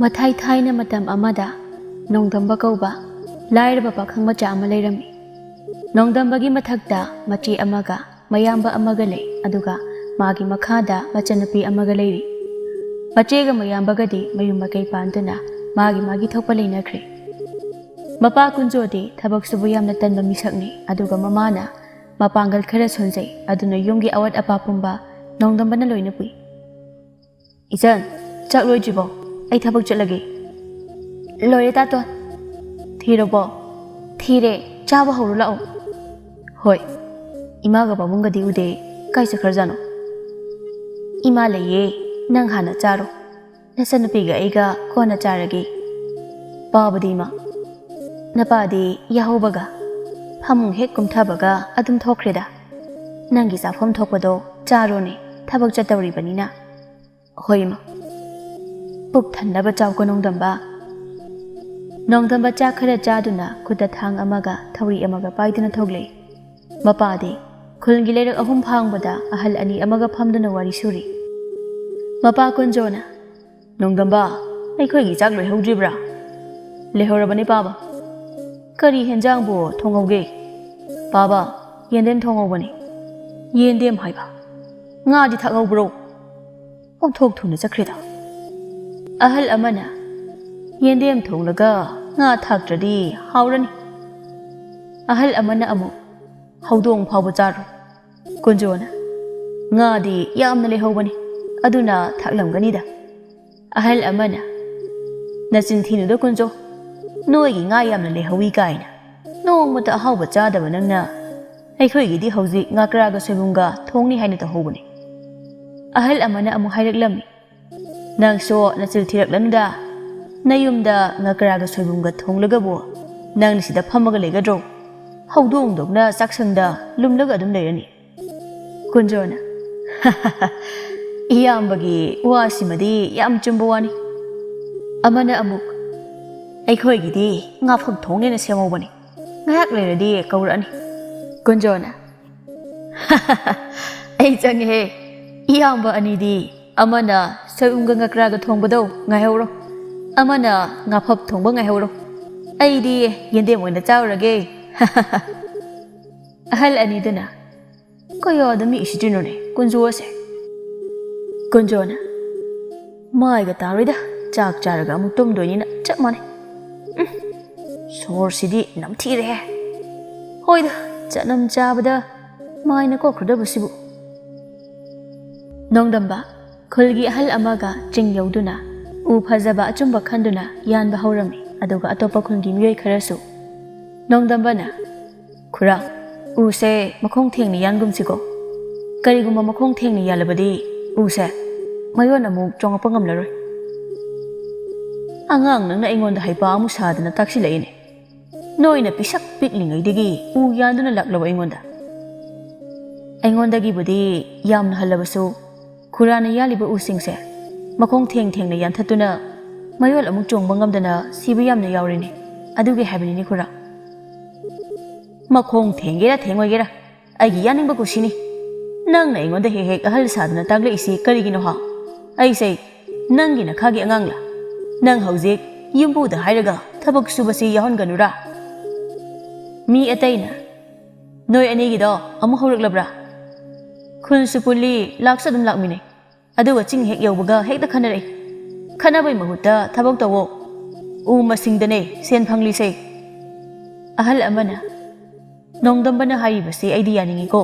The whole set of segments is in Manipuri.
ꯃꯊꯥꯏ ꯊꯥꯏꯅ ꯃꯇꯝ ꯑꯃꯗ ꯅꯣꯡꯗꯝꯕ ꯀꯧꯕ ꯂꯥꯏꯔꯕ ꯄꯥꯈꯪ ꯃꯆꯥ ꯑꯃ ꯂꯩꯔꯝꯃꯤ꯫ ꯅꯣꯡꯗꯝꯕꯒꯤ ꯃꯊꯛꯇ ꯃꯆꯦ ꯑꯃꯒ ꯃꯌꯥꯝꯕ ꯑꯃꯒ ꯂꯩ, ꯑꯗꯨꯒ ꯃꯥꯒꯤ ꯃꯈꯥꯗ ꯃꯆꯟꯅꯨꯄꯤ ꯑꯃꯒ ꯂꯩꯔꯤ꯫ ꯃꯆꯦꯒ ꯃꯌꯥꯝꯕꯒꯗꯤ ꯃꯌꯨꯝ ꯃꯀꯩ ꯄꯥꯟꯗꯨꯅ ꯃꯥꯒꯤ ꯊꯣꯛꯄ ꯂꯩꯅꯈ꯭ꯔꯦ꯫ ꯃꯄꯥ ꯀꯨꯟꯖꯣꯗꯤ ꯊꯕꯛ ꯁꯨꯕ ꯌꯥꯝꯅ ꯇꯟꯕ ꯃꯤꯁꯛꯅꯤ, ꯑꯗꯨꯒ ꯃꯃꯥꯅ ꯃꯄꯥꯡꯒꯜ ꯈꯔ ꯁꯣꯟꯖꯩ, ꯑꯗꯨꯅ ꯌꯨꯝꯒꯤ ꯑꯋꯥꯠ ꯑꯄꯥ ꯄꯨꯝꯕ ꯅꯣꯡꯗꯝꯕꯅ ꯂꯣꯏꯅ ꯄꯨꯏ꯫ "ꯏꯆꯟ, ꯆꯥꯛ ꯂꯣꯏꯗ꯭ꯔꯤꯕꯣ? ꯑꯩ ꯊꯕꯛ ꯆꯠꯂꯒꯦ." "ꯂꯣꯏꯔꯦ ꯇꯥꯇꯣꯟ." "ꯊꯤꯔꯕꯣ?" "ꯊꯤꯔꯦ, ꯆꯥꯕ ꯍꯧꯔꯣ ꯂꯥꯛꯑꯣ." "ꯍꯣꯏ." "ꯏꯃꯥꯒ ꯄꯥꯕꯨꯡꯒꯗꯤ ꯎꯗꯦ, ꯀꯥꯏ ꯆꯠꯈ꯭ꯔꯖꯥꯠꯅꯣ?" "ꯏꯃꯥ ꯂꯩꯌꯦ, ꯅꯪ ꯍꯥꯟꯅ ꯆꯥꯔꯣ, ꯅꯆꯟꯅꯨꯄꯤꯒ ꯑꯩꯒ ꯀꯣꯟꯅ ꯆꯥꯔꯒꯦ." "ꯄꯥꯕꯗꯤ ꯏꯃꯥ?" "ꯅꯄꯥꯗꯤ ꯌꯥꯍꯧꯕꯒ ꯐꯃꯨꯡ ꯍꯦꯛ ꯀꯨꯝꯊꯕꯒ ꯑꯗꯨꯝ ꯊꯣꯛꯈ꯭ꯔꯦꯗ꯫ ꯅꯪꯒꯤ ꯆꯥꯐꯝ ꯊꯣꯛꯄꯗꯣ ꯆꯥꯔꯣꯅꯦ, ꯊꯕꯛ ꯆꯠꯇꯧꯔꯤꯕꯅꯤꯅ." "ꯍꯣꯏ ꯏꯃꯥ." "ꯄꯨꯛ ꯊꯟꯅꯕ ꯆꯥꯎꯀꯣ ꯅꯣꯡꯗꯝꯕ." ꯅꯣꯡꯗꯝꯕ ꯆꯥꯛ ꯈꯔ ꯆꯥꯗꯨꯅ ꯈꯨꯠꯇ ꯊꯥꯡ ꯑꯃꯒ ꯊꯧꯔꯤ ꯑꯃꯒ ꯄꯥꯏꯗꯨꯅ ꯊꯣꯛꯂꯛꯏ꯫ ꯃꯄꯥꯗꯤ ꯈꯨꯜꯒꯤ ꯂꯩꯔꯛ ꯑꯍꯨꯝ ꯐꯥꯡꯕꯗ ꯑꯍꯜ ꯑꯅꯤ ꯑꯃꯒ ꯐꯝꯗꯨꯅ ꯋꯥꯔꯤ ꯁꯨꯔꯤ꯫ ꯃꯄꯥ ꯀꯨꯟꯖꯣꯅ, "ꯅꯣꯡꯗꯝꯕ, ꯑꯩꯈꯣꯏꯒꯤ ꯆꯥꯛ ꯂꯣꯏꯍꯧꯗ꯭ꯔꯤꯕ꯭ꯔꯥ?" "ꯂꯩꯍꯧꯔꯕꯅꯤ ꯄꯥꯕ." "ꯀꯔꯤ ꯍꯦꯟꯖꯥꯡꯕꯨ ꯊꯣꯡꯍꯧꯒꯦ?" "ꯄꯥꯕ, ꯌꯦꯟꯗꯦꯝ ꯊꯣꯡꯍꯧꯕꯅꯤ." "ꯌꯦꯟꯗꯦꯝ ꯍꯥꯏꯕ? ꯉꯥꯗꯤ ꯊꯥꯛꯍꯧꯕ꯭ꯔꯣ?" "ꯑꯣꯟꯊꯣꯛ ꯊꯨꯅ ꯆꯠꯈ꯭ꯔꯦꯗ." ꯑꯍꯜ ꯑꯃꯅ, "ꯌꯦꯟꯗꯦꯝ ꯊꯣꯡꯂꯒ ꯉꯥ ꯊꯥꯛꯇ꯭ꯔꯗꯤ ꯍꯥꯎꯔꯅꯤ." ꯑꯍꯜ ꯑꯃꯅ ꯑꯃꯨꯛ, "ꯍꯧꯗꯣꯡ ꯐꯥꯎꯕ ꯆꯥꯔꯣꯏ." ꯀꯨꯟꯖꯣꯅ, "ꯉꯥꯗꯤ ꯌꯥꯝꯅ ꯂꯩꯍꯧꯕꯅꯤ, ꯑꯗꯨꯅ ꯊꯥꯛꯂꯝꯒꯅꯤꯗ." ꯑꯍꯜ ꯑꯃꯅ, "ꯅꯆꯤꯟ ꯊꯤꯅꯨꯗ ꯀꯨꯟꯖꯣ, ꯅꯣꯏꯒꯤ ꯉꯥ ꯌꯥꯝꯅ ꯂꯩꯍꯧꯏ ꯀꯥꯏꯅ ꯅꯣꯡꯃꯇ ꯑꯍꯥꯎꯕ ꯆꯥꯗꯕ ꯅꯪꯅ ꯑꯩꯈꯣꯏꯒꯤꯗꯤ ꯍꯧꯖꯤꯛ ꯉꯥꯀ꯭ꯔꯥꯒ ꯁꯣꯏꯕꯨꯝꯒ ꯊꯣꯡꯅꯤ ꯍꯥꯏꯅ ꯇꯧꯍꯧꯕꯅꯤ." ꯑꯍꯜ ꯑꯃꯅ ꯑꯃꯨꯛ ꯍꯥꯏꯔꯛꯂꯝꯃꯤ, "ꯅꯪꯁꯨ ꯅꯆꯤꯜ ꯊꯤꯔꯛꯂꯅꯨꯗ, ꯅꯌꯨꯝꯗ ꯉꯥꯀ꯭ꯔꯥꯒ ꯁꯣꯏꯕꯨꯝꯒ ꯊꯣꯡꯂꯒꯕꯨ ꯅꯪꯅ ꯁꯤꯗ ꯐꯝꯃꯒ ꯂꯩꯒꯗ꯭ꯔꯣ? ꯍꯧꯗꯣꯡꯗꯧꯅ ꯆꯥꯛꯁꯪꯗ lumlaga ꯑꯗꯨꯝ ꯂꯩꯔꯅꯤ." ꯀꯨꯟꯖꯣꯅ, "ꯏꯌꯥꯝꯕꯒꯤ ꯋꯥꯁꯤꯃꯗꯤ ꯌꯥꯝ ꯆꯨꯝꯕ ꯋꯥꯅꯤ." ꯑꯃꯅ ꯑꯃꯨꯛ, "ꯑꯩꯈꯣꯏꯒꯤꯗꯤ ꯉꯥꯐꯛ ꯊꯣꯡꯅꯦꯅ ꯁꯦꯝꯍꯧꯕꯅꯤ, ꯉꯥꯏꯍꯥꯛ ꯂꯩꯔꯗꯤ ꯀꯧꯔꯛꯑꯅꯤ." ꯀꯨꯟꯖꯣꯅ, "ꯑꯩ ꯆꯪꯉꯦꯍꯦ, ꯏꯌꯥꯝꯕ ꯑꯅꯤꯗꯤ ꯑꯃꯅ ꯁꯣꯏꯕꯨꯝꯒ ꯉꯥꯀ꯭ꯔꯥꯒ ꯊꯣꯡꯕꯗꯣ ꯉꯥꯏꯍꯧꯔꯣ, ꯑꯃꯅ ꯉꯥꯐꯛ ꯊꯣꯡꯕ ꯉꯥꯏꯍꯧꯔꯣ, ꯑꯩꯗꯤ ꯌꯦꯟꯗꯦꯝ ꯑꯣꯏꯅ ꯆꯥꯎꯔꯒꯦ." ꯑꯍꯜ ꯑꯅꯤꯗꯨꯅ, "ꯀꯌꯥꯗ ꯃꯤ ꯏꯁꯤꯇ꯭ꯔꯤꯅꯣꯅꯦ ꯀꯨꯟꯖꯣꯁꯦ?" ꯀꯨꯟꯖꯣꯅ, "ꯃꯥꯏꯒ ꯇꯥꯔꯣꯏꯗ, ꯆꯥꯛ ꯆꯥꯔꯒ ꯑꯃꯨꯛ ꯇꯨꯝꯗꯣꯏꯅꯤꯅ ꯆꯞ ꯃꯥꯟꯅꯩ. ꯁꯣꯔꯁꯤꯗꯤ ꯅꯝꯊꯤꯔꯦꯍꯦ. ꯍꯣꯏꯗ, ꯆꯅꯝ ꯆꯥꯕꯗ ꯃꯥꯏꯅ ꯀꯣꯛꯈ꯭ꯔꯗꯕꯁꯤꯕꯨ." ꯅꯣꯡꯗꯝꯕ ꯈꯨꯜꯒꯤ ꯑꯍꯜ ꯑꯃꯒ ꯆꯤꯡ ꯌꯧꯗꯨꯅ ꯎ ꯐꯖꯕ ꯑꯆꯨꯝꯕ ꯈꯟꯗꯨꯅ ꯌꯥꯟꯕ ꯍꯧꯔꯝꯃꯤ, ꯑꯗꯨꯒ ꯑꯇꯣꯞꯄ ꯈꯨꯜꯒꯤ ꯃꯤꯑꯣꯏ ꯈꯔꯁꯨ꯫ ꯅꯣꯡꯗꯝꯕꯅ, "ꯈꯨꯔꯥ, ꯎꯁꯦ ꯃꯈꯣꯡ ꯊꯦꯡꯅ ꯌꯥꯟꯒꯨꯝꯁꯤꯀꯣ. ꯀꯔꯤꯒꯨꯝꯕ ꯃꯈꯣꯡ ꯊꯦꯡꯅ ꯌꯥꯜꯂꯕꯗꯤ ꯎꯁꯦ ꯃꯌꯣꯟ ꯑꯃꯨꯛ ꯆꯣꯡꯉꯛꯄ ꯉꯝꯂꯔꯣꯏ." "ꯑꯉꯥꯡ ꯅꯪꯅ ꯑꯩꯉꯣꯟꯗ ꯍꯩꯄꯥ ꯑꯃꯨꯛ ꯁꯥꯗꯅ ꯇꯥꯛꯁꯤꯜꯂꯛꯏꯅꯦ. ꯅꯣꯏꯅ ꯄꯤꯁꯛ ꯄꯤꯛꯂꯤꯉꯩꯗꯒꯤ ꯎ ꯌꯥꯟꯗꯨꯅ ꯂꯥꯛꯂꯕ ꯑꯩꯉꯣꯟꯗꯒꯤꯕꯨꯗꯤ ꯌꯥꯝꯅ ꯍꯜꯂꯕꯁꯨ ꯈꯨꯔꯥꯅ ꯌꯥꯜꯂꯤꯕ ꯎꯁꯤꯡꯁꯦ ꯃꯈꯣꯡ ꯊꯦꯡꯅ ꯌꯥꯟꯊꯠꯇꯨꯅ ꯃꯌꯣꯜ ꯑꯃꯨꯛ ꯆꯣꯡꯕ ꯉꯝꯗꯅ ꯁꯤꯕ ꯌꯥꯝꯅ ꯌꯥꯎꯔꯤꯅꯤ. ꯑꯗꯨꯒꯤ ꯍꯥꯏꯕꯅꯤꯅꯦ ꯈꯨꯔꯥ." "ꯃꯈꯣꯡ ꯊꯦꯡꯒꯦꯔꯥ ꯊꯦꯡꯉꯣꯏꯒꯦꯔꯥ, ꯑꯩꯒꯤ ꯌꯥꯅꯤꯡꯕ ꯀꯨꯁꯤꯅꯤ. ꯅꯪꯅ ꯑꯩꯉꯣꯟꯗ ꯍꯦꯛ ꯍꯦꯛ ꯑꯍꯜ ꯁꯥꯗꯨꯅ ꯇꯥꯛꯂꯛꯏꯁꯤ ꯀꯔꯤꯒꯤꯅꯣ ꯍꯥ? ꯑꯩꯁꯦ ꯅꯪꯒꯤ ꯅꯈꯥꯒꯤ ꯑꯉꯥꯡꯂꯥ? ꯅꯪ ꯍꯧꯖꯤꯛ ꯌꯨꯝꯕꯨꯗ ꯍꯥꯏꯔꯒ ꯊꯕꯛ ꯁꯨꯕꯁꯤ ꯌꯥꯎꯍꯟꯒꯅꯨꯔꯥ?" ꯃꯤ ꯑꯇꯩꯅ, "ꯅꯣꯏ ꯑꯅꯤꯒꯤꯗꯣ ꯑꯃꯨꯛ ꯍꯧꯔꯛꯂꯕ꯭ꯔꯥ? ꯈꯨꯜꯁꯨ ꯄꯨꯜꯂꯤ, ꯂꯥꯛꯁꯨ ꯑꯗꯨꯝ ꯂꯥꯛꯃꯤꯟꯅꯩ, ꯑꯗꯨꯒ ꯆꯤꯡ ꯍꯦꯛ ꯌꯧꯕꯒ ꯍꯦꯛꯇ ꯈꯟꯅꯔꯛꯏ. ꯈꯟꯅꯕꯩ ꯃꯍꯨꯠꯇ ꯊꯕꯛ ꯇꯧꯋꯣ. ꯎ ꯃꯁꯤꯡꯗꯅꯦ ꯁꯦꯟ ꯐꯪꯂꯤꯁꯦ." ꯑꯍꯜ ꯑꯃꯅ, "ꯅꯣꯡꯗꯝꯕꯅ ꯍꯥꯏꯔꯤꯕꯁꯤ ꯑꯩꯗꯤ ꯌꯥꯅꯤꯡꯉꯤꯀꯣ.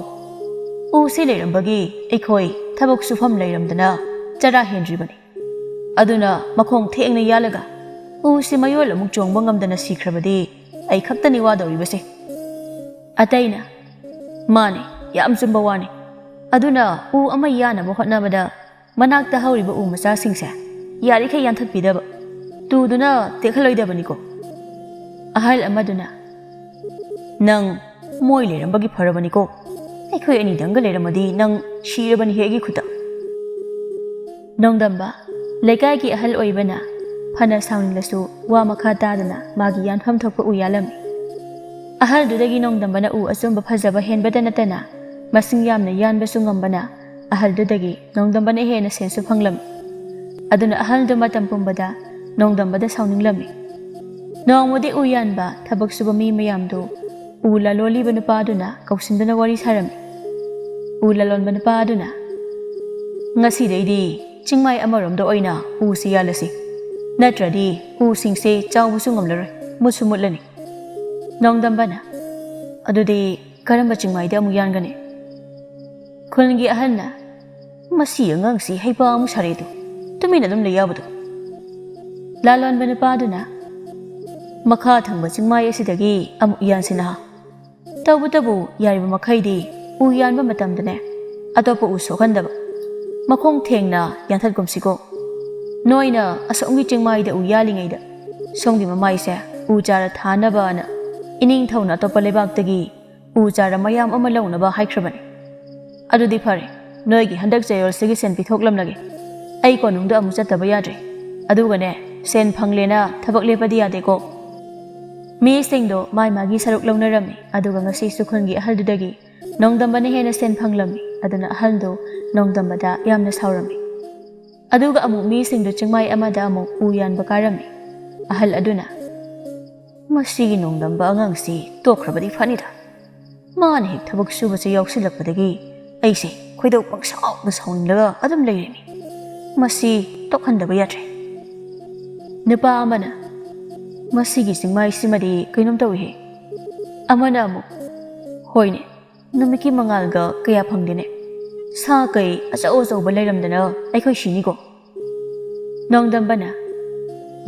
ꯎꯁꯦ ꯂꯩꯔꯝꯕꯒꯤ ꯑꯩꯈꯣꯏ ꯊꯕꯛ ꯁꯨꯐꯝ ꯂꯩꯔꯝꯗꯅ ꯆꯔꯥ ꯍꯦꯟꯗ꯭ꯔꯤꯕꯅꯤ. ꯑꯗꯨꯅ ꯃꯈꯣꯡ ꯊꯦꯡꯅ ꯌꯥꯜꯂꯒ ꯎꯁꯤ ꯃꯌꯣꯜ ꯑꯃꯨꯛ ꯆꯣꯡꯕ ꯉꯝꯗꯅ ꯁꯤꯈ꯭ꯔꯕꯗꯤ ꯑꯩ ꯈꯛꯇꯅꯤ ꯋꯥꯗꯧꯔꯤꯕꯁꯦ." ꯑꯇꯩꯅ, "ꯃꯥꯅꯦ, ꯌꯥꯝ ꯆꯨꯝꯕ ꯋꯥꯅꯤ. ꯑꯗꯨꯅ ꯎ ꯑꯃ ꯌꯥꯟꯅꯕ ꯍꯣꯠꯅꯕꯗ ꯃꯅꯥꯛꯇ ꯍꯧꯔꯤꯕ ꯎ ꯃꯆꯥꯁꯤꯡꯁꯦ ꯌꯥꯔꯤꯈꯩ ꯌꯥꯟꯊꯠꯄꯤꯗꯕ, ꯇꯨꯗꯨꯅ ꯇꯦꯛꯍꯜꯂꯣꯏꯗꯕꯅꯤꯀꯣ." ꯑꯍꯜ ꯑꯃꯗꯨꯅ, "ꯅꯪ ꯃꯣꯏ ꯂꯩꯔꯝꯕꯒꯤ ꯐꯔꯕꯅꯤꯀꯣ. ꯑꯩꯈꯣꯏ ꯑꯅꯤꯗꯪꯒ ꯂꯩꯔꯝꯃꯗꯤ ꯅꯪ ꯁꯤꯔꯕꯅꯤ ꯑꯩꯒꯤ ꯈꯨꯠꯇ." ꯅꯣꯡꯗꯝꯕ ꯂꯩꯀꯥꯏꯒꯤ ꯑꯍꯜ ꯑꯣꯏꯕꯅ ꯐꯅ ꯁꯥꯎꯅꯤꯡꯂꯁꯨ ꯋꯥ ꯃꯈꯥ ꯇꯥꯗꯅ ꯃꯥꯒꯤ ꯌꯥꯟꯐꯝ ꯊꯣꯛꯄ ꯎ ꯌꯥꯜꯂꯝꯃꯤ꯫ ꯑꯍꯜꯗꯨꯗꯒꯤ ꯅꯣꯡꯗꯝꯕꯅ ꯎ ꯑꯆꯨꯝꯕ ꯐꯖꯕ ꯍꯦꯟꯕꯇ ꯅꯠꯇꯅ ꯃꯁꯤꯡ ꯌꯥꯝꯅ ꯌꯥꯟꯕꯁꯨ ꯉꯝꯕꯅ ꯑꯍꯜꯗꯨꯗꯒꯤ ꯅꯣꯡꯗꯝꯕꯅ ꯍꯦꯟꯅ ꯁꯦꯟꯁꯨ ꯐꯪꯂꯝꯃꯤ꯫ ꯑꯗꯨꯅ ꯑꯍꯜꯗꯨ ꯃꯇꯝ ꯄꯨꯝꯕꯗ ꯅꯣꯡꯗꯝꯕꯗ ꯁꯥꯎꯅꯤꯡꯂꯝꯃꯤ꯫ ꯅꯣꯡꯃꯗꯤ ꯎ ꯌꯥꯟꯕ ꯊꯕꯛ ꯁꯨꯕ ꯃꯤ ꯃꯌꯥꯝꯗꯨ ꯎ ꯂꯂꯣꯟꯂꯤꯕ ꯅꯨꯄꯥꯗꯨꯅ ꯀꯧꯁꯤꯟꯗꯨꯅ ꯋꯥꯔꯤ ꯁꯥꯔꯝꯃꯤ꯫ ꯎ ꯂꯂꯣꯟꯕ ꯅꯨꯄꯥ ꯑꯗꯨꯅ "ꯉꯁꯤꯗꯩꯗꯤ ꯆꯤꯡꯃꯥꯏ ꯑꯃꯔꯣꯝꯗ ꯑꯣꯏꯅ ꯎꯁꯤ ꯌꯥꯜꯂꯁꯤ, ꯅꯠꯇ꯭ꯔꯗꯤ ꯎꯁꯤꯡꯁꯦ ꯆꯥꯎꯕꯁꯨ ꯉꯝꯂꯔꯣꯏ, ꯃꯨꯠꯁꯨ ꯃꯨꯠꯂꯅꯤ." ꯅꯣꯡꯗꯝꯕꯅ "ꯑꯗꯨꯗꯤ ꯀꯔꯝꯕ ꯆꯤꯡꯃꯥꯏꯗ ꯑꯃꯨꯛ ꯌꯥꯟꯒꯅꯤ?" ꯈꯨꯜꯒꯤ ꯑꯍꯟꯅ "ꯃꯁꯤ ꯑꯉꯥꯡꯁꯤ ꯍꯩꯄꯥ ꯑꯃꯨꯛ ꯁꯥꯔꯦꯗꯨ, ꯇꯨꯃꯤꯟꯅ ꯑꯗꯨꯝ ꯂꯩ ꯌꯥꯕꯗꯨ." ꯂꯥꯂꯣꯟꯕ ꯅꯨꯄꯥꯗꯨꯅ "ꯃꯈꯥ ꯊꯪꯕ ꯆꯤꯡꯃꯥꯏ ꯑꯁꯤꯗꯒꯤ ꯑꯃꯨꯛ ꯌꯥꯟꯁꯤꯅ, ꯇꯧꯕꯇꯕꯨ ꯌꯥꯔꯤꯕ ꯃꯈꯩꯗꯤ ꯎ ꯌꯥꯟꯕ ꯃꯇꯝꯗꯅꯦ ꯑꯇꯣꯞꯄ ꯎ ꯁꯣꯛꯍꯟꯗꯕ, ꯃꯈꯣꯡ ꯊꯦꯡꯅ ꯌꯥꯟꯊꯠꯀꯨꯝꯁꯤꯀꯣ꯫ ꯅꯣꯏꯅ ꯑꯁꯣꯝꯒꯤ ꯆꯤꯡꯃꯥꯏꯗ ꯎ ꯌꯥꯜꯂꯤꯉꯩꯗ ꯁꯣꯝꯒꯤ ꯃꯃꯥꯏꯁꯦ ꯎ ꯆꯥꯔ ꯊꯥꯅꯕꯅ ꯏꯅꯤꯡꯊꯧꯅ ꯑꯇꯣꯞꯄ ꯂꯩꯕꯥꯛꯇꯒꯤ ꯎ ꯆꯥꯔ ꯃꯌꯥꯝ ꯑꯃ ꯂꯧꯅꯕ ꯍꯥꯏꯈ꯭ꯔꯕꯅꯤ꯫ ꯑꯗꯨꯗꯤ ꯐꯔꯦ, ꯅꯣꯏꯒꯤ ꯍꯟꯗꯛ ꯆꯌꯣꯜꯁꯤꯒꯤ ꯁꯦꯟ ꯄꯤꯊꯣꯛꯂꯝꯂꯒꯦ꯫ ꯑꯩ ꯀꯣꯅꯨꯡꯗ ꯑꯃꯨꯛ ꯆꯠꯇꯕ ꯌꯥꯗ꯭ꯔꯦ, ꯑꯗꯨꯒꯅꯦ ꯁꯦꯟ ꯐꯪꯂꯦꯅ ꯊꯕꯛ ꯂꯦꯞꯄꯗꯤ ꯌꯥꯗꯦꯀꯣ." ꯃꯤꯁꯤꯡꯗꯣ ꯃꯥꯏ ꯃꯥꯒꯤ ꯁꯔꯨꯛ ꯂꯧꯅꯔꯝꯃꯤ, ꯑꯗꯨꯒ ꯉꯁꯤꯁꯨ ꯈꯨꯟꯒꯤ ꯑꯍꯜꯗꯨꯗꯒꯤ ꯅꯣꯡꯗꯝꯕꯅ ꯍꯦꯟꯅ ꯁꯦꯟ ꯐꯪꯂꯝꯃꯤ, ꯑꯗꯨꯅ ꯑꯍꯜꯗꯨ ꯅꯣꯡꯗꯝꯕꯗ ꯌꯥꯝꯅ ꯁꯥꯎꯔꯝꯃꯤ꯫ ꯑꯗꯨꯒ ꯑꯃꯨꯛ ꯃꯤꯁꯤꯡꯗꯨ ꯆꯤꯡꯃꯥꯏ ꯑꯃꯗ ꯑꯃꯨꯛ ꯎ ꯌꯥꯟꯕ ꯀꯥꯔꯝꯃꯤ꯫ ꯑꯍꯜ ꯑꯗꯨꯅ "ꯃꯁꯤꯒꯤ ꯅꯣꯡꯗꯝꯕ ꯑꯉꯥꯡꯁꯤ ꯇꯣꯛꯈ꯭ꯔꯕꯗꯤ ꯐꯅꯤꯗ, ꯃꯥꯅ ꯍꯦꯛ ꯊꯕꯛ ꯁꯨꯕꯁꯦ ꯌꯥꯎꯁꯤꯜꯂꯛꯄꯗꯒꯤ ꯑꯩꯁꯦ ꯈꯣꯏꯗꯧ ꯄꯪꯁꯥꯎꯗ ꯁꯥꯎꯅꯤꯡꯂꯒ ꯑꯗꯨꯝ ꯂꯩꯔꯤꯅꯤ, ꯃꯁꯤ ꯇꯣꯛꯍꯟꯗꯕ ꯌꯥꯗ꯭ꯔꯦ." ꯅꯨꯄꯥ ꯑꯃꯅ "ꯃꯁꯤꯒꯤ ꯆꯤꯡꯃꯥꯏꯁꯤꯃꯗꯤ ꯀꯩꯅꯣꯝ ꯇꯧꯏꯍꯦ." ꯑꯃꯅ ꯑꯃꯨꯛ "ꯍꯣꯏꯅꯦ, ꯅꯨꯃꯤꯠꯀꯤ ꯃꯉꯥꯜꯒ ꯀꯌꯥ ꯐꯪꯗꯦꯅꯦ, ꯁꯥ ꯀꯩ ꯑꯆꯧ ꯑꯆꯧꯕ ꯂꯩꯔꯝꯗꯅ ꯑꯩꯈꯣꯏ ꯁꯤꯅꯤꯀꯣ." ꯅꯣꯡꯗꯝꯕꯅ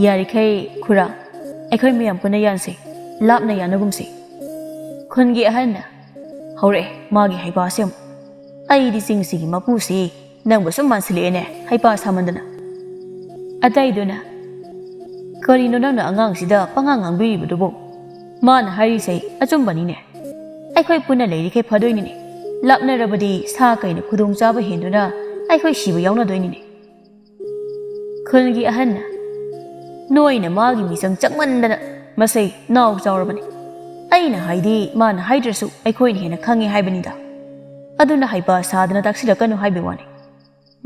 "ꯌꯥꯔꯤꯈꯩ ꯈꯨꯔꯥ, ꯑꯩꯈꯣꯏ ꯃꯌꯥꯝ ꯄꯨꯟꯅ ꯌꯥꯟꯁꯤ, ꯂꯥꯞꯅ ꯌꯥꯟꯅꯒꯨꯝꯁꯤ." ꯈꯨꯟꯒꯤ ꯑꯍꯟꯅ "ꯍꯧꯔꯛꯑꯦ ꯃꯥꯒꯤ ꯍꯩꯄꯥꯁꯦ ꯑꯃꯨꯛ, ꯑꯩꯗꯤ ꯆꯤꯡꯁꯤꯒꯤ ꯃꯄꯨꯁꯤ ꯅꯪꯕꯨ ꯁꯨꯝ ꯃꯥꯟꯁꯤꯜꯂꯛꯑꯦꯅꯦ ꯍꯩꯄꯥ ꯁꯥꯃꯟꯗꯅ." ꯑꯇꯩꯗꯨꯅ "ꯀꯔꯤꯅꯣ ꯅꯪꯅ ꯑꯉꯥꯡꯁꯤꯗ ꯄꯉꯥꯡ ꯉꯥꯡꯕꯤꯔꯤꯕꯗꯨꯕꯨ? ꯃꯥꯅ ꯍꯥꯏꯔꯤꯁꯦ ꯑꯆꯨꯝꯕꯅꯤꯅꯦ, ꯑꯩꯈꯣꯏ ꯄꯨꯟꯅ ꯂꯩꯔꯤꯈꯩ ꯐꯗꯣꯏꯅꯤꯅꯦ, ꯂꯥꯞꯅꯔꯕꯗꯤ ꯁꯥ ꯀꯩꯅ ꯈꯨꯗꯣꯡꯆꯥꯕ ꯍꯦꯟꯗꯨꯅ ꯑꯩꯈꯣꯏ ꯁꯤꯕ ꯌꯥꯎꯅꯗꯣꯏꯅꯤꯅꯦ." ꯈꯨꯜꯒꯤ ꯑꯍꯟꯅ "ꯅꯣꯏꯅ ꯃꯥꯒꯤ ꯃꯤꯆꯪ ꯆꯪꯃꯟꯗꯅ ꯃꯁꯩ ꯅꯥꯎ ꯆꯥꯎꯔꯕꯅꯤ, ꯑꯩꯅ ꯍꯥꯏꯗꯤ ꯃꯥꯅ ꯍꯥꯏꯗ꯭ꯔꯁꯨ ꯑꯩꯈꯣꯏꯅ ꯍꯦꯟꯅ ꯈꯪꯉꯦ ꯍꯥꯏꯕꯅꯤꯗ, ꯑꯗꯨꯅ ꯍꯩꯄꯥ ꯁꯥꯗꯅ ꯇꯥꯛꯁꯤꯜꯂꯛꯀꯅꯨ ꯍꯥꯏꯕꯩ ꯋꯥꯅꯤ,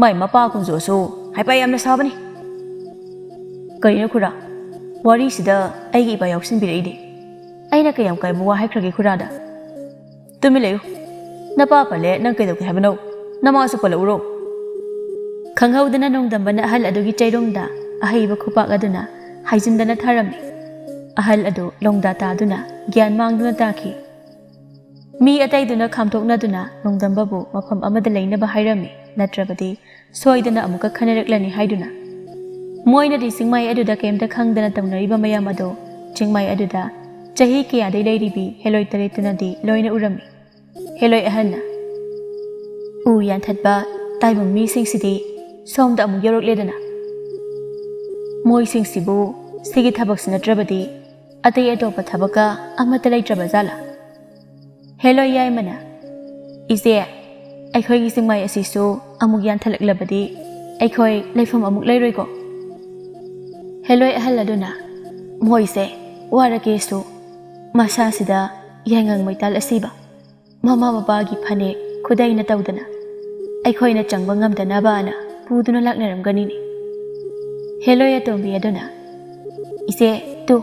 ꯃꯥꯏ ꯃꯄꯥ ꯀꯨꯡꯖꯣꯁꯨ ꯍꯩꯄꯥ ꯌꯥꯝꯅ ꯁꯥꯕꯅꯤ." "ꯀꯔꯤꯅꯣ ꯈꯨꯔꯥ, ꯋꯥꯔꯤꯁꯤꯗ ꯑꯩꯒꯤ ꯏꯄꯥ ꯌꯥꯎꯁꯤꯟꯕꯤꯔꯛꯏꯗꯤ? ꯑꯩꯅ ꯀꯌꯥꯝ ꯀꯥꯏꯕ ꯋꯥ ꯍꯥꯏꯈ꯭ꯔꯒꯦ ꯈꯨꯔꯥꯗ?" "ꯇꯨꯃꯤꯟ ꯂꯩꯌꯨ, ꯅꯄꯥ ꯄꯜꯂꯦ ꯅꯪ ꯀꯩꯗꯧꯒꯦ ꯍꯥꯏꯕꯅꯣ? ꯅꯃꯥꯁꯨ ꯄꯜꯂꯛꯎꯔꯣ?" ꯈꯪꯍꯧꯗꯅ ꯅꯣꯡꯗꯝꯕꯅ ꯑꯍꯜ ꯑꯗꯨꯒꯤ ꯆꯩꯔꯨꯝꯗ ꯑꯍꯩꯕ ꯈꯨꯄꯥꯛ ꯑꯗꯨꯅ ꯍꯥꯏꯖꯤꯟꯗꯅ ꯊꯥꯔꯝꯃꯤ꯫ ꯑꯍꯜ ꯑꯗꯨ ꯂꯣꯡꯗꯥ ꯇꯥꯗꯨꯅ ꯒ꯭ꯌꯥꯟ ꯃꯥꯡꯗꯨꯅ ꯇꯥꯈꯤ꯫ ꯃꯤ ꯑꯇꯩꯗꯨꯅ ꯈꯥꯝꯊꯣꯛꯅꯗꯨꯅ ꯅꯣꯡꯗꯝꯕꯕꯨ ꯃꯐꯝ ꯑꯃꯗ ꯂꯩꯅꯕ ꯍꯥꯏꯔꯝꯃꯤ, ꯅꯠꯇ꯭ꯔꯕꯗꯤ ꯁꯣꯏꯗꯅ ꯑꯃꯨꯛꯀ ꯈꯟꯅꯔꯛꯂꯅꯤ ꯍꯥꯏꯗꯨꯅ꯫ ꯃꯣꯏꯅꯗꯤ ꯆꯤꯡꯃꯥꯏ ꯑꯗꯨꯗ ꯀꯩꯝꯇ ꯈꯪꯗꯅ ꯇꯧꯅꯔꯤꯕ ꯃꯌꯥꯝ ꯑꯗꯣ ꯆꯤꯡꯃꯥꯏ ꯑꯗꯨꯗ ꯆꯍꯤ ꯀꯌꯥꯗꯩ ꯂꯩꯔꯤꯕꯤ ꯍꯦꯂꯣꯏ ꯇꯔꯦꯠꯇꯨꯅꯗꯤ ꯂꯣꯏꯅ ꯎꯔꯝꯃꯤ꯫ ꯍꯦꯂꯣꯏ ꯑꯍꯟꯅ "ꯎ ꯌꯥꯟꯊꯠꯄ ꯇꯥꯏꯕꯪ ꯃꯤꯁꯤꯡꯁꯤꯗꯤ ꯁꯣꯝꯗ ꯑꯃꯨꯛ ꯌꯧꯔꯛꯂꯦꯗꯅ, ꯃꯣꯏꯁꯤꯡꯁꯤꯕꯨ ꯁꯤꯒꯤ ꯊꯕꯛꯁꯤ ꯅꯠꯇ꯭ꯔꯕꯗꯤ ꯑꯇꯩ ꯑꯇꯣꯞꯄ ꯊꯕꯛꯀ ꯑꯃꯠꯇ ꯂꯩꯇ꯭ꯔꯕ ꯖꯥꯠꯂꯥ?" ꯍꯦꯂꯣꯏ ꯌꯥꯏꯃꯅ "ꯏꯆꯦ, ꯑꯩꯈꯣꯏꯒꯤ ꯆꯤꯡꯃꯥꯏ ꯑꯁꯤꯁꯨ ꯑꯃꯨꯛ ꯌꯥꯟꯊꯠꯂꯛꯂꯕꯗꯤ ꯑꯩꯈꯣꯏ ꯂꯩꯐꯝ ꯑꯃꯨꯛ ꯂꯩꯔꯣꯏꯀꯣ?" ꯍꯦꯂꯣꯏ ꯑꯍꯜ ꯑꯗꯨꯅ "ꯃꯣꯏꯁꯦ ꯋꯥꯔꯒꯦꯁꯨ ꯃꯁꯥꯁꯤꯗ ꯌꯥꯏꯉꯪ ꯃꯩꯇꯥꯜ ꯑꯁꯤꯕ ꯃꯃꯥ ꯃꯄꯥꯒꯤ ꯐꯅꯦꯛ ꯈꯨꯗꯩꯅ ꯇꯧꯗꯅ ꯑꯩꯈꯣꯏꯅ ꯆꯪꯕ ꯉꯝꯗꯅꯕꯅ ꯄꯨꯗꯨꯅ ꯂꯥꯛꯅꯔꯝꯒꯅꯤꯅꯦ." ꯍꯦꯂꯣꯏ ꯑꯇꯣꯝꯕꯤ ꯑꯗꯨꯅ "ꯏꯆꯦ, ꯇꯨ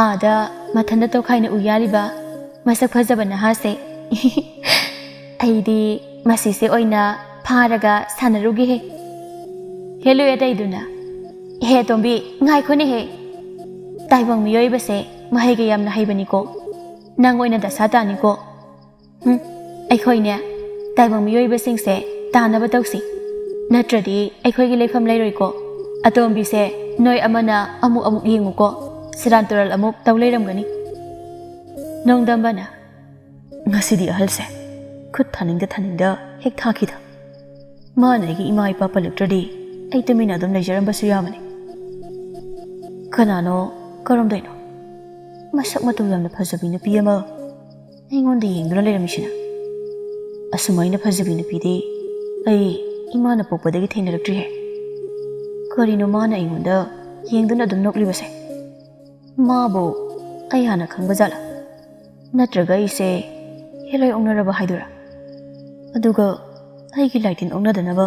ꯑꯥꯗ ꯃꯊꯟꯇ ꯇꯣꯈꯥꯏꯅ ꯎ ꯌꯥꯜꯂꯤꯕ ꯃꯁꯛ ꯐꯖꯕ ꯅꯍꯥꯁꯦ, ꯑꯩꯗꯤ ꯃꯁꯤꯁꯦ ꯑꯣꯏꯅ ꯐꯥꯔꯒ ꯁꯥꯟꯅꯔꯨꯒꯦꯍꯦ." ꯍꯦꯂꯣꯏ ꯑꯇꯩꯗꯨꯅ "ꯍꯦ ꯑꯇꯣꯝꯕꯤ, ꯉꯥꯏꯈꯣꯅꯦꯍꯦ, ꯇꯥꯏꯕꯪ ꯃꯤꯑꯣꯏꯕꯁꯦ ꯃꯍꯩꯒ ꯌꯥꯝꯅ ꯍꯩꯕꯅꯤꯀꯣ, ꯅꯪ ꯑꯣꯏꯅ ꯗꯁꯥ ꯇꯥꯅꯤꯀꯣ." "ꯑꯩꯈꯣꯏꯅꯦ ꯇꯥꯏꯕꯪ ꯃꯤꯑꯣꯏꯕꯁꯤꯡꯁꯦ ꯇꯥꯅꯕ ꯇꯧꯁꯤ, ꯅꯠꯇ꯭ꯔꯗꯤ ꯑꯩꯈꯣꯏꯒꯤ ꯂꯩꯐꯝ ꯂꯩꯔꯣꯏꯀꯣ꯫ ꯑꯇꯣꯝꯕꯤꯁꯦ ꯅꯣꯏ ꯑꯃꯅ ꯑꯃꯨꯛ ꯌꯦꯡꯉꯨꯀꯣ, ꯁꯦꯔꯥꯟ ꯇꯨꯔꯥꯟ ꯑꯃꯨꯛ ꯇꯧ ꯂꯩꯔꯝꯒꯅꯤ." ꯅꯣꯡꯗꯝꯕꯅ "ꯉꯁꯤꯗꯤ ꯑꯍꯜꯁꯦ ꯈꯨꯠ ꯊꯥꯅꯤꯡꯗ ꯍꯦꯛ ꯊꯥꯈꯤꯗ, ꯃꯥꯅ ꯑꯩꯒꯤ ꯏꯃꯥ ꯏꯄꯥ ꯄꯜꯂꯛꯇ꯭ꯔꯗꯤ ꯑꯩ ꯇꯨꯃꯤꯟꯅ ꯑꯗꯨꯝ ꯂꯩꯖꯔꯝꯕꯁꯨ ꯌꯥꯕꯅꯤ꯫ ꯀꯅꯥꯅꯣ, ꯀꯔꯝꯗꯩꯅꯣ ꯃꯁꯛ ꯃꯇꯧ ꯌꯥꯝꯅ ꯐꯖꯕꯤ ꯅꯨꯄꯤ ꯑꯃ ꯑꯩꯉꯣꯟꯗ ꯌꯦꯡꯗꯨꯅ ꯂꯩꯔꯝꯃꯤꯁꯤꯅ? ꯑꯁꯨꯃꯥꯏꯅ ꯐꯖꯕꯤ ꯅꯨꯄꯤꯗꯤ ꯑꯩ ꯏꯃꯥꯅ ꯄꯣꯛꯄꯗꯒꯤ ꯊꯦꯡꯅꯔꯛꯇ꯭ꯔꯤꯍꯦ꯫ ꯀꯔꯤꯅꯣ ꯃꯥꯅ ꯑꯩꯉꯣꯟꯗ ꯌꯦꯡꯗꯨꯅ ꯑꯗꯨꯝ ꯅꯣꯛꯂꯤꯕꯁꯦ? ꯃꯥꯕꯨ ꯑꯩ ꯍꯥꯟꯅ ꯈꯪꯕ ꯖꯥꯠꯂꯥ? ꯅꯠꯇ꯭ꯔꯒ ꯑꯩꯁꯦ ꯍꯦꯂꯣꯏ ꯑꯣꯛꯅꯔꯕ ꯍꯥꯏꯗꯨꯔꯥ? ꯑꯗꯨꯒ ꯑꯩꯒꯤ ꯂꯥꯏꯇꯤꯟ ꯑꯣꯛꯅꯗꯅꯕ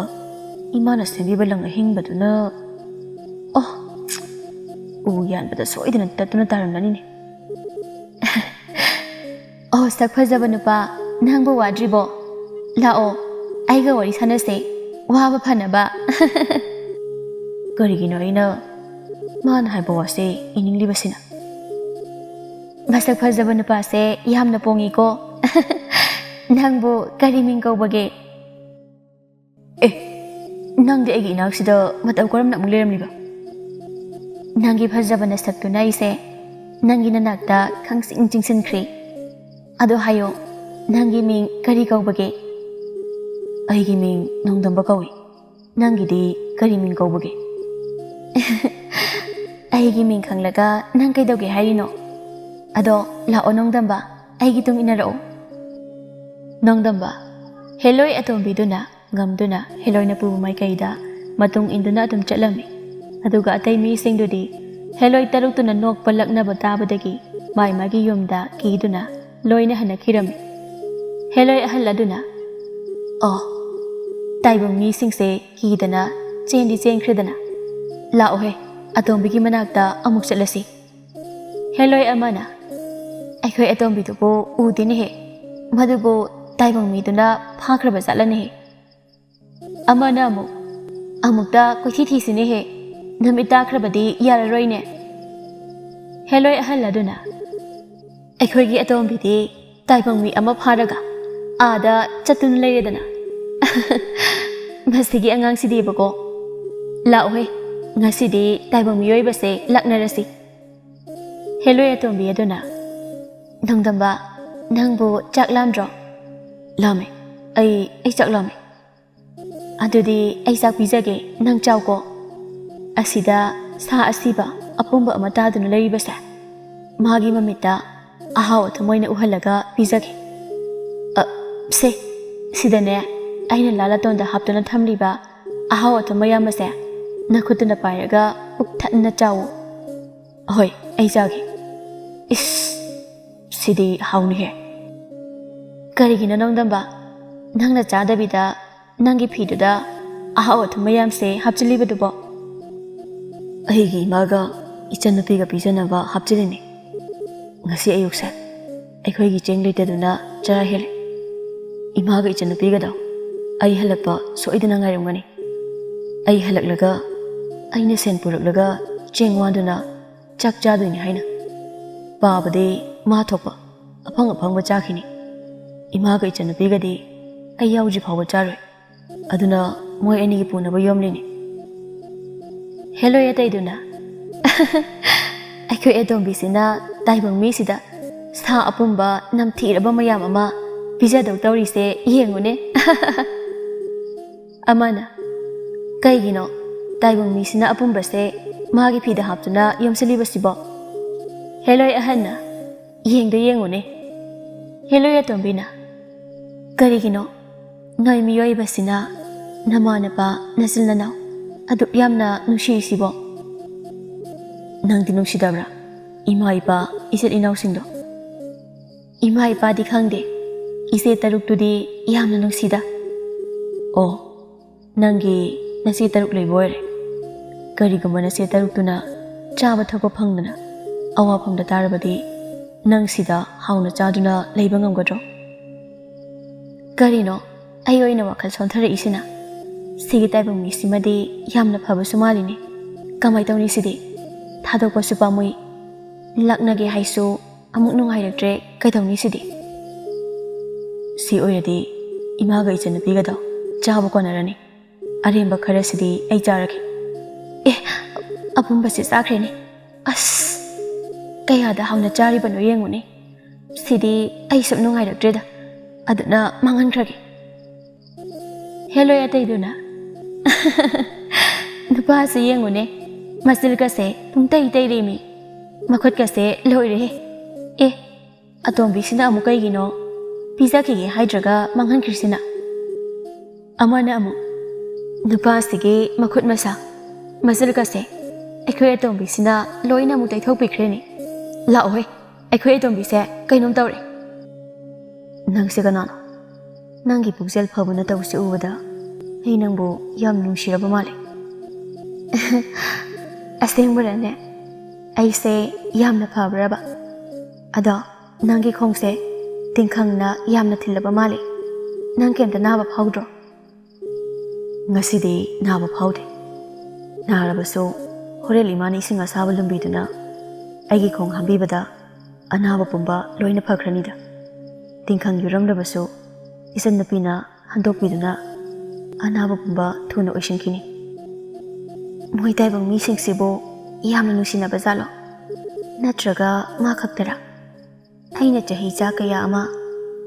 ꯏꯃꯥꯅ ꯁꯦꯝꯕꯤꯕ ꯂꯪ ꯑꯍꯤꯡꯕꯗꯨꯅ ꯌꯥꯟꯕꯗ ꯁꯣꯏꯗꯅ ꯇꯠꯇꯨꯅ ꯇꯥꯔꯝꯂꯅꯤꯅꯦ ꯑꯣ ꯁꯛ ꯐꯖꯕ ꯅꯨꯄꯥ ꯅꯪꯕꯨ ꯋꯥꯗ꯭ꯔꯤꯕꯣ ꯂꯥꯛꯑꯣ ꯑꯩꯒ ꯋꯥꯔꯤ ꯁꯥꯟꯅꯁꯦ ꯋꯥꯕ ꯐꯅꯕ ꯀꯔꯤꯒꯤꯅꯣ ꯑꯩꯅ ꯃꯥꯅ ꯍꯥꯏꯕ ꯋꯥꯁꯦ ꯏꯅꯤꯡꯂꯤꯕꯁꯤꯅ ꯃꯁꯛ ꯐꯖꯕ ꯅꯨꯄꯥꯁꯦ ꯌꯥꯝꯅ ꯄꯣꯡꯉꯤꯀꯣ ꯅꯪꯕꯨ ꯀꯔꯤ ꯃꯤꯡ ꯀꯧꯕꯒꯦ ꯑꯦ ꯅꯪꯗꯤ ꯑꯩꯒꯤ ꯏꯅꯥꯛꯁꯤꯗ ꯃꯇꯧ ꯀꯔꯝꯅ ꯑꯃꯨꯛ ꯂꯩꯔꯝꯂꯤꯕ ꯅꯪꯒꯤ ꯐꯖꯕ ꯅꯁꯛꯇꯨꯅ ꯑꯩꯁꯦ ꯅꯪꯒꯤ ꯅꯅꯥꯛꯇ ꯈꯪꯆꯤꯡ ꯆꯤꯡꯁꯤꯟꯈ꯭ꯔꯦ ꯑꯗꯣ ꯍꯥꯏꯌꯣ ꯅꯪꯒꯤ ꯃꯤꯡ ꯀꯔꯤ ꯀꯧꯕꯒꯦ ꯑꯩꯒꯤ ꯃꯤꯡ ꯅꯣꯡꯗꯝꯕ ꯀꯧꯏ ꯅꯪꯒꯤꯗꯤ ꯀꯔꯤ ꯃꯤꯡ ꯀꯧꯕꯒꯦ ꯑꯩꯒꯤ ꯃꯤꯡ ꯈꯪꯂꯒ ꯅꯪ ꯀꯩꯗꯧꯒꯦ ꯍꯥꯏꯔꯤꯅꯣ ꯑꯗꯣ ꯂꯥꯛꯑꯣ ꯅꯣꯡꯗꯝꯕ ꯑꯩꯒꯤ ꯇꯨꯡ ꯏꯟꯅꯔꯛꯑꯣ ꯅꯣꯡꯗꯝꯕ ꯍꯦꯂꯣꯏ ꯑꯇꯣꯝꯕꯤꯗꯨꯅ ꯉꯝꯗꯨꯅ ꯍꯦꯂꯣꯏꯅ ꯄꯨꯕ ꯃꯥꯏꯀꯩꯗ ꯃꯇꯨꯡ ꯏꯟꯗꯨꯅ ꯑꯗꯨꯝ ꯆꯠꯂꯝꯃꯤ ꯑꯗꯨꯒ ꯑꯇꯩ ꯃꯤꯁꯤꯡꯗꯨꯗꯤ ꯍꯦꯂꯣꯏ ꯇꯔꯨꯛꯇꯨꯅ ꯅꯣꯛꯄ ꯂꯛꯅꯕ ꯇꯥꯕꯗꯒꯤ ꯃꯥꯏ ꯃꯥꯒꯤ ꯌꯨꯝꯗ ꯀꯤꯗꯨꯅ ꯂꯣꯏꯅ ꯍꯟꯅꯈꯤꯔꯝꯃꯤ ꯍꯦꯂꯣꯏ ꯑꯍꯜ ꯑꯗꯨꯅ ꯇꯥꯏꯕꯪ ꯃꯤꯁꯤꯡꯁꯦ ꯀꯤꯗꯅ ꯆꯦꯟꯗꯤ ꯆꯦꯟꯈ꯭ꯔꯦꯗꯅ ꯂꯥꯛꯑꯣꯍꯦ ꯑꯇꯣꯝꯕꯤꯒꯤ ꯃꯅꯥꯛꯇ ꯑꯃꯨꯛ ꯆꯠꯂꯁꯤ ꯍꯦꯂꯣꯏ ꯑꯃꯅ ꯑꯩꯈꯣꯏ ꯑꯇꯣꯝꯕꯤꯗꯨꯕꯨ ꯎꯗꯦꯅꯦꯍꯦ ꯃꯗꯨꯕꯨ ꯇꯥꯏꯕꯪ ꯃꯤꯗꯨꯅ ꯐꯥꯈ꯭ꯔꯕ ꯆꯠꯂꯅꯦꯍꯦ ꯑꯃꯅ ꯑꯃꯨꯛꯇ ꯀꯣꯏꯊꯤ ꯊꯤꯁꯤꯅꯦꯍꯦ ꯅꯨꯃꯤꯠ ꯇꯥꯈ꯭ꯔꯕꯗꯤ ꯌꯥꯔꯔꯣꯏꯅꯦ ꯍꯦꯂꯣꯏ ꯑꯍꯜ ꯑꯗꯨꯅ ꯑꯩꯈꯣꯏꯒꯤ ꯑꯇꯣꯝꯕꯤꯗꯤ ꯇꯥꯏꯕꯪ ꯃꯤ ꯑꯃ ꯐꯥꯔꯒ ꯑꯥꯗ ꯆꯠꯇꯨꯅ ꯂꯩꯔꯦꯗꯅ ꯃꯁꯤꯒꯤ ꯑꯉꯥꯡꯁꯤꯗꯤꯕꯀꯣ ꯂꯥꯛꯑꯣꯍꯦ ꯉꯁꯤꯗꯤ ꯇꯥꯏꯕꯪ ꯃꯤꯑꯣꯏꯕꯁꯦ ꯂꯥꯛꯅꯔꯁꯤ ꯍꯦꯂꯣꯏ ꯑꯇꯣꯝꯕꯤ ꯑꯗꯨꯅ ꯅꯣꯡꯗꯝꯕ ꯅꯪꯕꯨ ꯆꯥꯛ ꯂꯥꯝꯗ꯭ꯔꯣ ꯂꯥꯝꯃꯦ ꯑꯩ ꯆꯥꯛ ꯂꯥꯝꯃꯦ ꯑꯗꯨꯗꯤ ꯑꯩ ꯆꯥꯛ ꯄꯤꯖꯒꯦ ꯅꯪ ꯆꯥꯎꯀꯣ ꯑꯁꯤꯗ ꯁꯥ ꯑꯁꯤꯕ ꯑꯄꯨꯝꯕ ꯑꯃ ꯇꯥꯗꯨꯅ ꯂꯩꯔꯤꯕꯁꯦ ꯃꯥꯒꯤ ꯃꯃꯤꯠꯇ ꯑꯍꯥꯎ ꯑꯊꯨꯝ ꯑꯣꯏꯅ ꯎꯍꯜꯂꯒ ꯄꯤꯖꯒꯦ ꯁꯤꯗꯅꯦ ꯑꯩꯅ ꯂꯥꯂꯇꯣꯟꯗ ꯍꯥꯞꯇꯨꯅ ꯊꯝꯂꯤꯕ ꯑꯍꯥꯎ ꯑꯊꯨꯝ ꯃꯌꯥꯝ ꯑꯁꯦ ꯅꯈꯨꯠꯇꯨꯅ ꯄꯥꯏꯔꯒ ꯄꯨꯛ ꯊꯟꯅ ꯆꯥꯎ ꯍꯣꯏ ꯑꯩ ꯆꯥꯒꯦ ꯏꯁ ꯁꯤꯗꯤ ꯍꯥꯎꯅꯤꯍꯦ ꯀꯔꯤꯒꯤꯅꯣ ꯅꯣꯡꯗꯝꯕ ꯅꯪꯅ ꯆꯥꯗꯕꯤꯗ ꯅꯪꯒꯤ ꯐꯤꯗꯨꯗ ꯑꯍꯥꯎ ꯑꯊꯨꯝ ꯃꯌꯥꯝꯁꯦ ꯍꯥꯞꯆꯤꯜꯂꯤꯕꯗꯨꯕꯣ ꯑꯩꯒꯤ ꯏꯃꯥꯒ ꯏꯆꯟꯅꯨꯄꯤꯒ ꯄꯤꯖꯅꯕ ꯍꯥꯞꯆꯤꯜꯂꯤꯅꯤ ꯉꯁꯤ ꯑꯌꯨꯛꯁꯦ ꯑꯩꯈꯣꯏꯒꯤ ꯆꯦꯡ ꯂꯩꯇꯗꯨꯅ ꯆꯔꯥ ꯍꯦꯜꯂꯤ ꯏꯃꯥꯒ ꯏꯆꯟꯅꯨꯄꯤꯒꯗꯣ ꯑꯩ ꯍꯜꯂꯛꯄ ꯁꯣꯏꯗꯅ ꯉꯥꯏꯔꯝꯒꯅꯤ ꯑꯩ ꯍꯜꯂꯛꯂꯒ ꯑꯩꯅ ꯁꯦꯟ ꯄꯨꯔꯛꯂꯒ ꯆꯦꯡ ꯋꯥꯟꯗꯨꯅ ꯆꯥꯛ ꯆꯥꯗꯣꯏꯅꯤ ꯍꯥꯏꯅ ꯄꯥꯕꯗꯤ ꯃꯥ ꯊꯣꯛꯄ ꯑꯐꯪ ꯑꯐꯪꯕ ꯆꯥꯈꯤꯅꯤ ꯏꯃꯥꯒ ꯏꯆꯟꯅꯨꯄꯤꯒꯗꯤ ꯑꯩ ꯌꯥꯎꯗ꯭ꯔꯤ ꯐꯥꯎꯕ ꯆꯥꯔꯣꯏ ꯑꯗꯨꯅ ꯃꯣꯏ ꯑꯅꯤꯒꯤ ꯄꯨꯅꯕ ꯌꯣꯝꯂꯤꯅꯤ ꯍꯦꯂꯣꯏ ꯑꯇꯩꯗꯨꯅ ꯑꯩꯈꯣꯏ ꯑꯇꯣꯝꯕꯤꯁꯤꯅ ꯇꯥꯏꯕꯪ ꯃꯤꯁꯤꯗ ꯁꯥ ꯑꯄꯨꯝꯕ ꯅꯝꯊꯤꯔꯕ ꯃꯌꯥꯝ ꯑꯃ ꯄꯤꯖꯗꯧ ꯇꯧꯔꯤꯁꯦ ꯌꯦꯡꯉꯨꯅꯦ ꯑꯃꯅ ꯀꯩꯒꯤꯅꯣ ꯇꯥꯏꯕꯪ ꯃꯤꯁꯤꯅ ꯑꯄꯨꯝꯕꯁꯦ ꯃꯥꯒꯤ ꯐꯤꯗ ꯍꯥꯞꯇꯨꯅ ꯌꯣꯝꯁꯤꯜꯂꯤꯕꯁꯤꯕꯣ ꯍꯦꯂꯣꯏ ꯑꯍꯟꯅ ꯌꯦꯡꯉꯨꯅꯦ ꯍꯦꯂꯣꯏ ꯑꯇꯣꯝꯕꯤꯅ ꯀꯔꯤꯒꯤꯅꯣ ꯅꯣꯏ ꯃꯤꯑꯣꯏꯕꯁꯤꯅ ꯅꯃꯥ ꯅꯄꯥ ꯅꯆꯤꯜ ꯅꯅꯥꯎ ꯑꯗꯨꯛ ꯌꯥꯝꯅ ꯅꯨꯡꯁꯤꯔꯤꯁꯤꯕꯣ ꯅꯪꯗꯤ ꯅꯨꯡꯁꯤꯗꯕ꯭ꯔꯥ ꯏꯃꯥ ꯏꯄꯥ ꯏꯆꯤꯜ ꯏꯅꯥꯎꯁꯤꯡꯗꯣ ꯏꯃꯥ ꯏꯄꯥꯗꯤ ꯈꯪꯗꯦ ꯏꯆꯦ ꯇꯔꯨꯛꯇꯨꯗꯤ ꯌꯥꯝꯅ ꯅꯨꯡꯁꯤꯗ ꯑꯣ ꯅꯪꯒꯤ ꯅꯆꯦ ꯇꯔꯨꯛ ꯂꯩꯕ ꯑꯣꯏꯔꯦ ꯀꯔꯤꯒꯨꯝꯕ ꯅꯆꯦ ꯇꯔꯨꯛꯇꯨꯅ ꯆꯥꯕ ꯊꯛꯄ ꯐꯪꯗꯅ ꯑꯋꯥꯐꯝꯗ ꯇꯥꯔꯕꯗꯤ ꯅꯪ ꯁꯤꯗ ꯍꯥꯎꯅ ꯆꯥꯗꯨꯅ ꯂꯩꯕ ꯉꯝꯒꯗ꯭ꯔꯣ ꯀꯔꯤꯅꯣ ꯑꯩ ꯑꯣꯏꯅ ꯋꯥꯈꯜ ꯁꯣꯟꯊꯔꯛꯏꯁꯤꯅ ꯁꯤꯒꯤ ꯇꯥꯏꯕꯪ ꯃꯤꯁꯤꯃꯗꯤ ꯌꯥꯝꯅ ꯐꯕꯁꯨ ꯃꯥꯜꯂꯤꯅꯤ ꯀꯃꯥꯏ ꯇꯧꯅꯤ ꯁꯤꯗꯤ ꯊꯥꯗꯣꯛꯄꯁꯨ ꯄꯥꯝꯃꯨꯏ ꯂꯛꯅꯒꯦ ꯍꯥꯏꯁꯨ ꯑꯃꯨꯛ ꯅꯨꯡꯉꯥꯏꯔꯛꯇ꯭ꯔꯦ ꯀꯩꯗꯧꯅꯤ ꯁꯤꯗꯤ ꯁꯤ ꯑꯣꯏꯔꯗꯤ ꯏꯃꯥꯒ ꯏꯆꯟꯅꯨꯄꯤꯒꯗꯣ ꯆꯥꯕ ꯀꯣꯟꯅꯔꯅꯤ ꯑꯔꯦꯝꯕ ꯈꯔꯁꯤꯗꯤ ꯑꯩ ꯆꯥꯔꯒꯦ ꯑꯄꯨꯝꯕꯁꯤ ꯆꯥꯈ꯭ꯔꯦꯅꯦ ꯑꯁ ꯀꯌꯥꯗ ꯍꯥꯎꯅ ꯆꯥꯔꯤꯕꯅꯣ ꯌꯦꯡꯉꯨꯅꯦ ꯁꯤꯗꯤ ꯑꯩ ꯁꯨꯝ ꯅꯨꯡꯉꯥꯏꯔꯛꯇ꯭ꯔꯦꯗ ꯑꯗꯨꯅ ꯃꯥꯡꯍꯟꯈ꯭ꯔꯒꯦ ꯍꯦꯂꯣꯏ ꯑꯇꯩꯗꯨꯅ ꯅꯨꯄꯥꯁꯤ ꯌꯦꯡꯉꯨꯅꯦ ꯃꯆꯤꯜꯒꯁꯦ ꯄꯨꯡꯇꯩ ꯇꯩꯔꯦꯃꯤ ꯃꯈꯨꯠꯀꯁꯦ ꯂꯣꯏꯔꯦꯍꯦ ꯑꯇꯣꯝꯕꯤꯁꯤꯅ ꯑꯃꯨꯛ ꯀꯩꯒꯤꯅꯣ ꯄꯤꯖꯈꯤꯒꯦ ꯍꯥꯏꯗ꯭ꯔꯒ ꯃꯥꯡꯍꯟꯈ꯭ꯔꯤꯁꯤꯅ ꯑꯃꯅ ꯑꯃꯨꯛ ꯅꯨꯄꯥꯁꯤꯒꯤ ꯃꯈꯨꯠ ꯃꯁꯥ ꯃꯆꯤꯜꯒꯁꯦ ꯑꯩꯈꯣꯏ ꯑꯇꯣꯝꯕꯤꯁꯤꯅ ꯂꯣꯏꯅ ꯑꯃꯨꯛ ꯇꯩꯊꯣꯛꯄꯤꯈ꯭ꯔꯦꯅꯦ ꯂꯥꯛꯑꯣꯍꯦ ꯑꯩꯈꯣꯏ ꯑꯇꯣꯝꯕꯤꯁꯦ ꯀꯩꯅꯣꯝ ꯇꯧꯔꯦ ꯅꯪꯁꯦ ꯀꯅꯥꯅꯣ ꯅꯪꯒꯤ ꯄꯨꯛꯆꯦꯜ ꯐꯕꯅ ꯇꯧꯕꯁꯤ ꯎꯕꯗ ꯑꯩ ꯅꯪꯕꯨ ꯌꯥꯝ ꯅꯨꯡꯁꯤꯔꯕ ꯃꯥꯜꯂꯦ ꯑꯁꯦꯡꯕꯔꯅꯦ ꯑꯩꯁꯦ ꯌꯥꯝꯅ ꯐꯕ꯭ꯔꯕ ꯑꯗꯣ ꯅꯪꯒꯤ ꯈꯣꯡꯁꯦ ꯇꯤꯡꯈꯪꯅ ꯌꯥꯝꯅ ꯊꯤꯜꯂꯕ ꯃꯥꯜꯂꯤ ꯅꯪ ꯀꯩꯝꯇ ꯅꯥꯕ ꯐꯥꯎꯗ꯭ꯔꯣ ꯉꯁꯤꯗꯤ ꯅꯥꯕ ꯐꯥꯎꯗꯦ ꯅꯥꯔꯕꯁꯨ ꯍꯣꯔꯦꯟ ꯏꯃꯥꯅ ꯏꯁꯤꯡ ꯑꯁꯥꯕ ꯂꯨꯝꯕꯤꯗꯨꯅ ꯑꯩꯒꯤ ꯈꯣꯡ ꯍꯥꯝꯕꯤꯕꯗ ꯑꯅꯥꯕ ꯄꯨꯝꯕ ꯂꯣꯏꯅ ꯐꯈ꯭ꯔꯅꯤꯗ ꯇꯤꯡꯈꯪ ꯌꯨꯔꯝꯂꯕꯁꯨ ꯏꯆꯟꯅꯨꯄꯤꯅ ꯍꯟꯗꯣꯛꯄꯤꯗꯨꯅ ꯑꯅꯥꯕ ꯄꯨꯝꯕ ꯊꯨꯅ ꯑꯣꯏꯁꯤꯟꯈꯤꯅꯤ ꯃꯣꯏ ꯇꯥꯏꯕꯪ ꯃꯤꯁꯤꯡꯁꯤꯕꯨ ꯌꯥꯝꯅ ꯅꯨꯡꯁꯤꯅꯕ ꯖꯥꯠꯂꯣ ꯅꯠꯇ꯭ꯔꯒ ꯃꯥ ꯈꯛꯇꯔꯥ ꯑꯩꯅ ꯆꯍꯤ ꯆꯥ ꯀꯌꯥ ꯑꯃ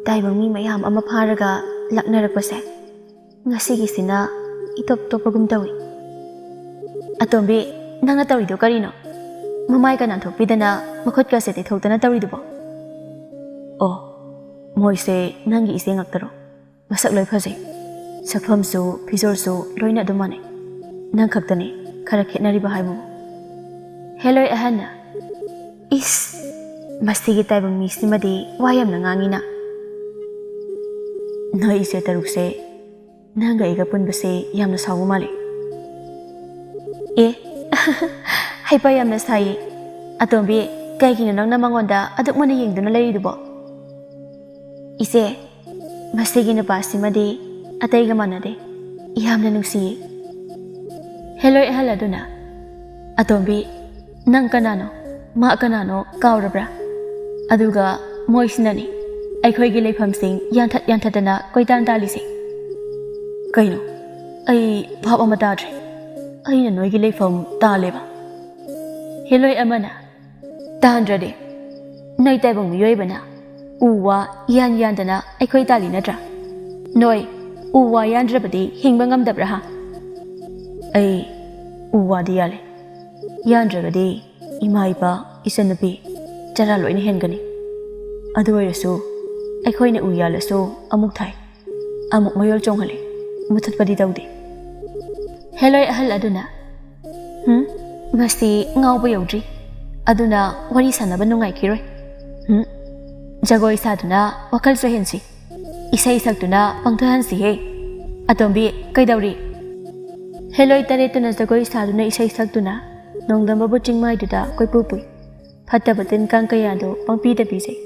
ꯇꯥꯏꯕꯪ ꯃꯤ ꯃꯌꯥꯝ ꯑꯃ ꯐꯥꯔꯒ ꯂꯛꯅꯔꯛꯄꯁꯦ ꯉꯁꯤꯒꯤꯁꯤꯅ ꯏꯇꯣꯞ ꯇꯣꯞꯄꯒꯨꯝ ꯇꯧꯏ ꯑꯇꯣꯝꯕꯤ ꯅꯪꯅ ꯇꯧꯔꯤꯗꯣ ꯀꯔꯤꯅꯣ ꯃꯃꯥꯏꯒ ꯅꯥꯟꯊꯣꯛꯄꯤꯗꯅ ꯃꯈꯨꯠꯀꯁꯦ ꯇꯩꯊꯣꯛꯇꯅ ꯇꯧꯔꯤꯗꯨꯕꯣ ꯑꯣ ꯃꯣꯏꯁꯦ ꯅꯪꯒꯤ ꯏꯆꯦ ꯉꯥꯛꯇꯔꯣ ꯃꯁꯛ ꯂꯣꯏ ꯐꯖꯩ ꯁꯛꯐꯝꯁꯨ ꯐꯤꯖꯣꯜꯁꯨ ꯂꯣꯏꯅ ꯑꯗꯨꯝ ꯃꯥꯟꯅꯩ ꯅꯪ ꯈꯛꯇꯅꯤ ꯈꯔ ꯈꯦꯠꯅꯔꯤꯕ ꯍꯥꯏꯕꯕꯨ ꯍꯦꯂꯣꯏ ꯑꯍꯟꯅ ꯏꯁ ꯃꯁꯤꯒꯤ ꯇꯥꯏꯕꯪ ꯃꯤꯁꯤꯃꯗꯤ ꯋꯥ ꯌꯥꯝꯅ ꯉꯥꯡꯉꯤꯅ ꯅꯣꯏ ꯏꯆꯦ ꯇꯔꯨꯛꯁꯦ ꯅꯪꯒ ꯑꯩꯒ ꯄꯨꯟꯕꯁꯦ ꯌꯥꯝꯅ ꯁꯥꯎꯕ ꯃꯥꯜꯂꯤ ꯑꯦ ꯍꯩꯄꯥ ꯌꯥꯝꯅ ꯁꯥꯏꯌꯦ ꯑꯇꯣꯝꯕꯤ ꯀꯩꯒꯤꯅꯣ ꯅꯪꯅ ꯃꯉꯣꯟꯗ ꯑꯗꯨꯛ ꯃꯨꯟꯅ ꯌꯦꯡꯗꯨꯅ ꯂꯩꯔꯤꯗꯨꯕꯣ ꯏꯆꯦ ꯃꯁꯤꯒꯤ ꯅꯨꯄꯥꯁꯤꯃꯗꯤ ꯑꯇꯩꯒ ꯃꯥꯟꯅꯗꯦ ꯌꯥꯝꯅ ꯅꯨꯡꯁꯤꯌꯦ ꯍꯦꯂꯣꯏ ꯑꯍꯜ ꯑꯗꯨꯅ ꯑꯇꯣꯝꯕꯤ ꯅꯪ ꯀꯅꯥꯅꯣ ꯃꯥ ꯀꯅꯥꯅꯣ ꯀꯥꯎꯔꯕ꯭ꯔꯥ ꯑꯗꯨꯒ ꯃꯣꯏꯁꯤꯅꯅꯤ ꯑꯩꯈꯣꯏꯒꯤ ꯂꯩꯐꯝꯁꯤꯡ ꯌꯥꯟꯊꯠ ꯌꯥꯟꯊꯠꯇꯅ ꯀꯣꯏꯇꯥꯟ ꯇꯥꯜꯂꯤꯁꯦ ꯀꯩꯅꯣ ꯑꯩ ꯚꯥꯞ ꯑꯃ ꯇꯥꯗ꯭ꯔꯦ ꯑꯩꯅ ꯅꯣꯏꯒꯤ ꯂꯩꯐꯝ ꯇꯥꯜꯂꯦꯕ ꯍꯦꯂꯣꯏ ꯑꯃꯅ ꯇꯥꯟꯗ꯭ꯔꯗꯤ ꯅꯣꯏ ꯇꯥꯏꯕꯪ ꯃꯤꯑꯣꯏꯕꯅ ꯎ ꯋꯥ ꯌꯥꯟ ꯌꯥꯟꯗꯅ ꯑꯩꯈꯣꯏ ꯇꯥꯜꯂꯤ ꯅꯠꯇ꯭ꯔꯥ ꯅꯣꯏ ꯎ ꯋꯥ ꯌꯥꯟꯗ꯭ꯔꯕꯗꯤ ꯍꯤꯡꯕ ꯉꯝꯗꯕ꯭ꯔꯥ ꯍꯥ ꯑꯩ ꯎ ꯋꯥꯗꯤ ꯌꯥꯜꯂꯦ ꯌꯥꯟꯗ꯭ꯔꯒꯗꯤ ꯏꯃꯥ ꯏꯄꯥ ꯏꯆꯟꯅꯨꯄꯤ ꯆꯔꯥ ꯂꯣꯏꯅ ꯍꯦꯟꯒꯅꯤ ꯑꯗꯨ ꯑꯣꯏꯔꯁꯨ ꯑꯩꯈꯣꯏꯅ ꯎ ꯌꯥꯜꯂꯁꯨ ꯑꯃꯨꯛ ꯊꯥꯏ ꯑꯃꯨꯛ ꯃꯌꯣꯜ ꯆꯣꯡꯍꯜꯂꯤ ꯃꯨꯊꯠꯄꯗꯤ ꯇꯧꯗꯦ ꯍꯦꯂꯣꯏ ꯑꯍꯜ ꯑꯗꯨꯅ ꯃꯁꯤ ꯉꯥꯎꯕ ꯌꯧꯗ꯭ꯔꯤ ꯑꯗꯨꯅ ꯋꯥꯔꯤ ꯁꯥꯟꯅꯕ ꯅꯨꯡꯉꯥꯏꯈꯤꯔꯣꯏ ꯖꯒꯣꯏ ꯁꯥꯗꯨꯅ ꯋꯥꯈꯜ ꯆꯣꯏꯍꯟꯁꯤ ꯏꯁꯩ ꯁꯛꯇꯨꯅ ꯄꯪꯊꯍꯟꯁꯤꯍꯦ ꯑꯇꯣꯝꯕꯤ ꯀꯩꯗꯧꯔꯤ ꯍꯦꯂꯣꯏ ꯇꯔꯦꯠꯇꯨꯅ ꯖꯒꯣꯏ ꯁꯥꯗꯨꯅ ꯏꯁꯩ ꯁꯛꯇꯨꯅ ꯅꯣꯡꯗꯝꯕꯕꯨ ꯆꯤꯡꯃꯥꯏꯗꯨꯗ ꯀꯣꯏꯄꯨ ꯄꯨꯏ ꯐꯠꯇꯕ ꯇꯤꯟ ꯀꯥꯡ ꯀꯌꯥꯗꯨ ꯄꯪꯄꯤꯗ ꯄꯤꯖꯩ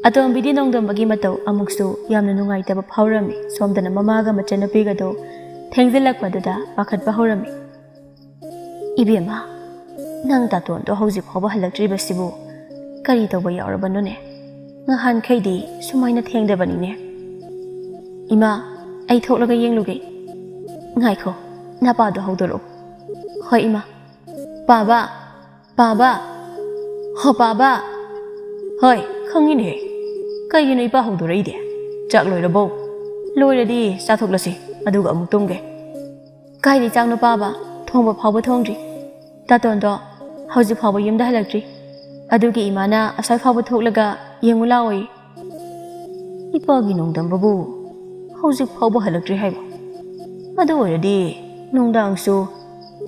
ꯑꯇꯣꯝꯕꯤꯗꯤ ꯅꯣꯡꯗꯝꯕꯒꯤ ꯃꯇꯧ ꯑꯃꯨꯛꯁꯨ ꯌꯥꯝꯅ ꯅꯨꯡꯉꯥꯏꯇꯕ ꯐꯥꯎꯔꯝꯃꯤ ꯁꯣꯝꯗꯅ ꯃꯃꯥꯒ ꯃꯆꯟꯅꯨꯄꯤꯒꯗꯣ ꯊꯦꯡꯖꯤꯜꯂꯛꯄꯗꯨꯗ ꯄꯥꯈꯠꯄ ꯍꯧꯔꯝꯃꯤ ꯏꯕꯦꯝꯃ ꯅꯪ ꯇꯥꯇꯣꯟꯗꯣ ꯍꯧꯖꯤꯛ ꯐꯥꯎꯕ ꯍꯜꯂꯛꯇ꯭ꯔꯤꯕꯁꯤꯕꯨ ꯀꯔꯤ ꯇꯧꯕ ꯌꯥꯎꯔꯕꯅꯣꯅꯦ ꯉꯍꯥꯟꯈꯩꯗꯤ ꯁꯨꯃꯥꯏꯅ ꯊꯦꯡꯗꯕꯅꯤꯅꯦ ꯏꯃꯥ ꯑꯩ ꯊꯣꯛꯂꯒ ꯌꯦꯡꯂꯨꯒꯦ ꯉꯥꯏꯈꯣ ꯅꯄꯥꯗꯣ ꯍꯧꯗꯣꯔꯛꯎ ꯍꯣꯏ ꯏꯃꯥ ꯄꯥꯕ ꯄꯥꯕ ꯍꯣ ꯄꯥꯕ ꯍꯣꯏ ꯈꯪꯉꯤꯅꯦ ꯀꯩꯒꯤꯅꯣ ꯏꯄꯥ ꯍꯧꯗꯣꯔꯛꯏꯗꯤ ꯆꯥꯛ ꯂꯣꯏꯔꯕꯣ ꯂꯣꯏꯔꯗꯤ ꯆꯥꯊꯣꯛꯂꯁꯤ ꯑꯗꯨꯒ ꯑꯃꯨꯛ ꯇꯨꯝꯒꯦ ꯀꯥꯏꯗꯤ ꯆꯥꯛꯅꯣ ꯄꯥꯕ ꯊꯣꯡꯕ ꯐꯥꯎꯕ ꯊꯣꯡꯗ꯭ꯔꯤ ꯇꯥꯇꯣꯟꯗꯣ ꯍꯧꯖꯤꯛ ꯐꯥꯎꯕ ꯌꯨꯝꯗ ꯍꯜꯂꯛꯇ꯭ꯔꯤ ꯑꯗꯨꯒꯤ ꯏꯃꯥꯅ ꯑꯁ꯭ꯋꯥꯏ ꯐꯥꯎꯕ ꯊꯣꯛꯂꯒ ꯌꯦꯡꯉꯨ ꯂꯥꯛꯑꯣꯏ ꯏꯄꯥꯒꯤ ꯅꯣꯡꯗꯝꯕꯕꯨ ꯍꯧꯖꯤꯛ ꯐꯥꯎꯕ ꯍꯜꯂꯛꯇ꯭ꯔꯤ ꯍꯥꯏꯕ ꯑꯗꯨ ꯑꯣꯏꯔꯗꯤ ꯅꯨꯡꯗꯥꯡꯁꯨ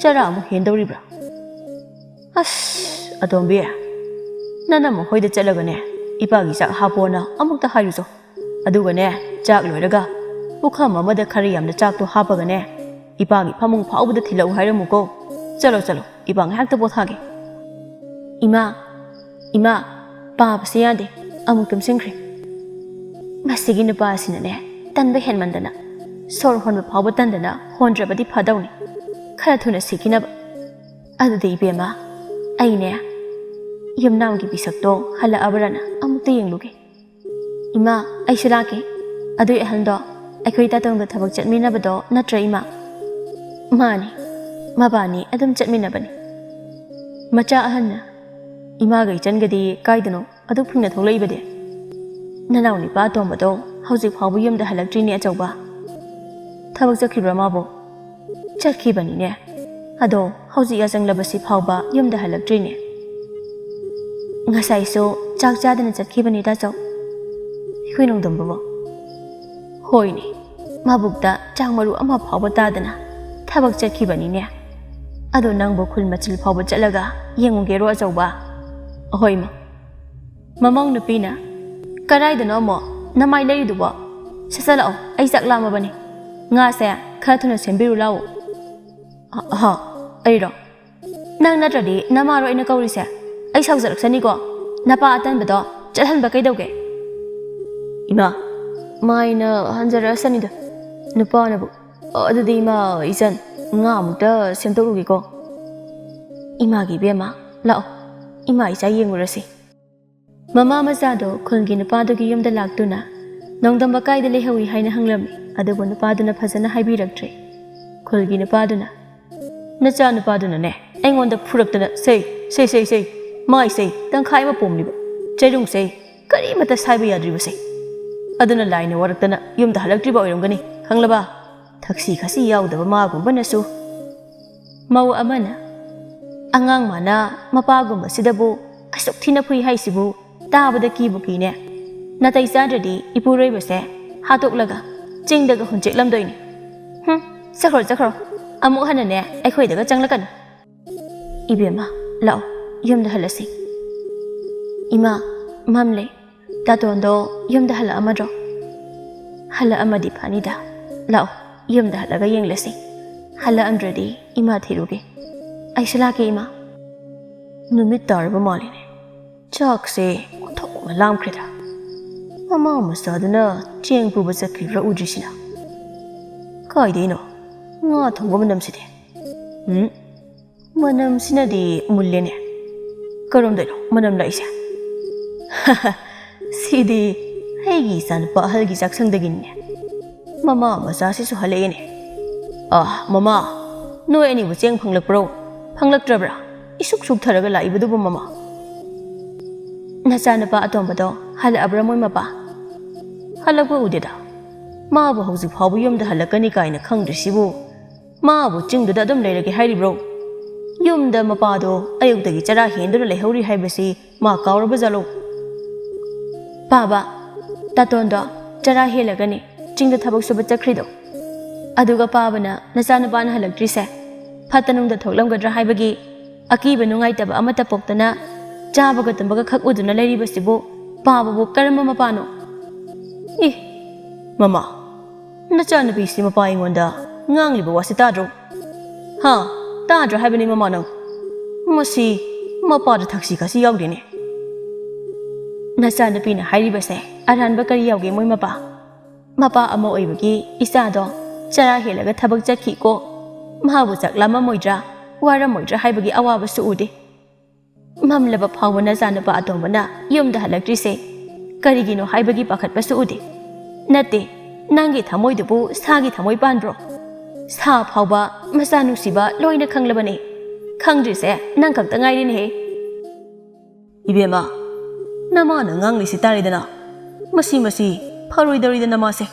ꯆꯔꯥ ꯑꯃꯨꯛ ꯍꯦꯟꯗꯧꯔꯤꯕ꯭ꯔꯥ ꯑꯁ ꯑꯇꯣꯝꯕꯤ ꯅꯅꯝꯃ ꯍꯣꯏꯗ ꯆꯠꯂꯒꯅꯦ ꯏꯄꯥꯒꯤ ꯆꯥꯛ ꯍꯥꯞꯄꯣꯅ ꯑꯃꯨꯛꯇ ꯍꯥꯏꯔꯨꯆꯣ ꯑꯗꯨꯒꯅꯦ ꯆꯥꯛ ꯂꯣꯏꯔꯒ ꯄꯨꯈꯝ ꯑꯃꯗ ꯈꯔ ꯌꯥꯝꯅ ꯆꯥꯛꯇꯣ ꯍꯥꯞꯄꯒꯅꯦ ꯏꯄꯥꯒꯤ ꯐꯃꯨꯡ ꯐꯥꯎꯕꯗ ꯊꯤꯜꯂꯛꯎ ꯍꯥꯏꯔꯝꯃꯨꯀꯣ ꯆꯠꯂꯣ ꯆꯠꯂꯣ ꯏꯄꯥ ꯉꯥꯏꯍꯥꯛꯇ ꯄꯣꯊꯥꯒꯦ ꯏꯃꯥ ꯄꯥꯕꯁꯦ ꯌꯥꯗꯦ ꯑꯃꯨꯛ ꯇꯨꯝꯁꯤꯟꯈ꯭ꯔꯦ ꯃꯁꯤꯒꯤ ꯅꯨꯄꯥ ꯑꯁꯤꯅꯅꯦ ꯇꯟꯕ ꯍꯦꯟꯃꯟꯗꯅ ꯁꯣꯔ ꯍꯣꯟꯕ ꯐꯥꯎꯕ ꯇꯟꯗꯅ ꯍꯣꯟꯗ꯭ꯔꯕꯗꯤ ꯐꯗꯧꯅꯤ ꯈꯔ ꯊꯨꯅ ꯁꯤꯈꯤꯅꯕ ꯑꯗꯨꯗꯤ ꯏꯕꯦꯝꯃ ꯑꯩꯅꯦ ꯌꯨꯝꯅꯥꯝꯒꯤ ꯄꯤꯁꯛꯇꯣ ꯍꯜꯂꯛꯑꯕ꯭ꯔꯅ ꯑꯃꯨꯛꯇ ꯌꯦꯡꯂꯨꯒꯦ ꯏꯃꯥ ꯑꯩꯁꯨ ꯂꯥꯛꯀꯦ ꯑꯗꯨꯏ ꯑꯍꯟꯗꯣ ꯑꯩꯈꯣꯏ ꯇꯥꯇꯣꯡꯗ ꯊꯕꯛ ꯆꯠꯃꯤꯟꯅꯕꯗꯣ ꯅꯠꯇ꯭ꯔ ꯏꯃꯥ ꯃꯥꯅꯤ ꯃꯕꯥꯅꯤ ꯑꯗꯨꯝ ꯆꯠꯃꯤꯟꯅꯕꯅꯤ ꯃꯆꯥ ꯑꯍꯟꯅ ꯏꯃꯥꯒ ꯏꯆꯟꯒꯗꯤ ꯀꯥꯏꯗꯅꯣ ꯑꯗꯨꯛ ꯐꯤꯡꯅ ꯊꯣꯛꯂꯛꯏꯕꯗꯤ ꯅꯅꯥꯎ ꯅꯤꯄꯥ ꯑꯇꯣꯝꯕꯗꯣ ꯍꯧꯖꯤꯛ ꯐꯥꯎꯕ ꯌꯨꯝꯗ ꯍꯜꯂꯛꯇ꯭ꯔꯤꯅꯦ ꯑꯆꯧꯕ ꯊꯕꯛ ꯆꯠꯈꯤꯕ꯭ꯔꯥ ꯃꯥꯕꯣ ꯆꯠꯈꯤꯕꯅꯤꯅꯦ ꯑꯗꯣ ꯍꯧꯖꯤꯛ ꯌꯥꯆꯪꯂꯕꯁꯤ ꯐꯥꯎꯕ ꯌꯨꯝꯗ ꯍꯜꯂꯛꯇ꯭ꯔꯤꯅꯦ ꯉꯁꯥꯏꯁꯨ ꯆꯥꯛ ꯆꯥꯗꯅ ꯆꯠꯈꯤꯕꯅꯤ ꯇꯥꯆꯧ ꯑꯩꯈꯣꯏ ꯅꯣꯡꯗꯝꯕꯕꯣ ꯍꯣꯏꯅꯦ ꯃꯕꯨꯛꯇ ꯆꯥꯛ ꯃꯔꯨ ꯑꯃ ꯐꯥꯎꯕ ꯇꯥꯗꯅ ꯊꯕꯛ ꯆꯠꯈꯤꯕꯅꯤꯅꯦ ꯑꯗꯣ ꯅꯪꯕꯨ ꯈꯨꯜ ꯃꯆꯤꯜ ꯐꯥꯎꯕ ꯆꯠꯂꯒ ꯌꯦꯡꯉꯨꯒꯦꯔꯣ ꯑꯆꯧꯕ ꯑꯍꯣꯏꯃ ꯃꯃꯧ ꯅꯨꯄꯤꯅ ꯀꯗꯥꯏꯗꯅꯣ ꯑꯃꯨꯛ ꯅꯃꯥꯏ ꯂꯩꯔꯤꯗꯨꯕꯣ ꯁꯠꯆꯜꯂꯛꯑꯣ ꯑꯩ ꯆꯥꯛ ꯂꯥꯝꯃꯕꯅꯤ ꯉꯥꯁꯦ ꯈꯔ ꯊꯨꯅ ꯁꯦꯝꯕꯤꯔꯨ ꯂꯥꯛꯑꯣ ꯑꯩꯔꯣ Nang natradi namaro ina kaurise. Ay sauzarak ko. Napa atan bado. Jalhan ba kay daw ge? Ima, maina hanjara sanido. Nupa na bu. Adudi ima isan nga amukta semtorugi ko. Ima gi bema lao. Ima isa yengurasi. Mama mazado khulgi nupado gi yumda laktuna. Nongdamba kaida lehawi haina hanglami. Adubu nupaduna phajana haibiraktre. Khulgi nupaduna. Nacha nupaduna ne. Aingonda phuraktana sei. Mai sei tangkhai ma pomliba. Chairung sei. Kari mata saiba yadriba sei. Aduna laina waraktana yumda halaktriba oirumgani. Hanglaba. Thaksi khasi yaudaba magumba nasu. Mau amana. Angang mana mapagumba sidabu asuk thina phui haisibu tabada kibu kine. Natai sadradi ipuroi base hatoklaga chingdaga hunchek lamdoini. Sakhro. Amuk hanane aikhoi daga changlakan. Ibema lao yumda halasi. Ima mamle tatondo yumda hala amadro. Hala amadi phanida. Lao yumda halaga yenglasi. Hala andradi ima thiruge. Aishala ke ima. Numit tarba maline. Chak se thok ma lam krida. Mama masadana cheng pu basa kribra udrisina. Kai dino. Nga thongba manam side. Manam sinadi mullene. Karom dino manam laisa. Sidi heigi san pa halgi saksang daginne. Mama masasi su halene. Mama. No any bu cheng phanglak pro. Phanglak trabra. Isuk tharaga laibudu bu mama. Nachana pa atombado hala abra moi mapa. Halakwa udeda. Ma bu hauji phabu yumda halakani kaina khangdrisibu. Ma bu chingduda adum leirage hairibro. Yumda mapado ayukdagi chara henduna lehauri haibasi ma kauraba jalo. Baba tatondo chara helagani chingda thabak suba chakrido. Aduga pabana nachana pana halaktrise. Phatanungda thoklamgadra haibagi akiba nungaitaba amata poktana chabaga tambaga khak uduna leiribasibu pababu karama mapano. Mama nachana bisi mapa ingonda ngangliba wasitadro. Tadra haibani mama nang. Masi mapa da thaksi kasi yaudene. Nachana pina hairibase aranba kari yauge moi mapa. Mapa ama oibagi isado chara helaga thabak chakhi ko. Mahabu chaklama moidra wara moidra haibagi awaba su ude. Mamlaba phawna jana pa atombana yumda halaktrise. Karigino haibagi pakhatpa su ude. Nate nangi thamoi dubu sagi thamoi panbro. Sa phawba masa nusiba loina khanglabane. Khangdrise nang khakta ngairine he. Ibema nama na ngangli sitaridana. Masi pharoidaridana mase.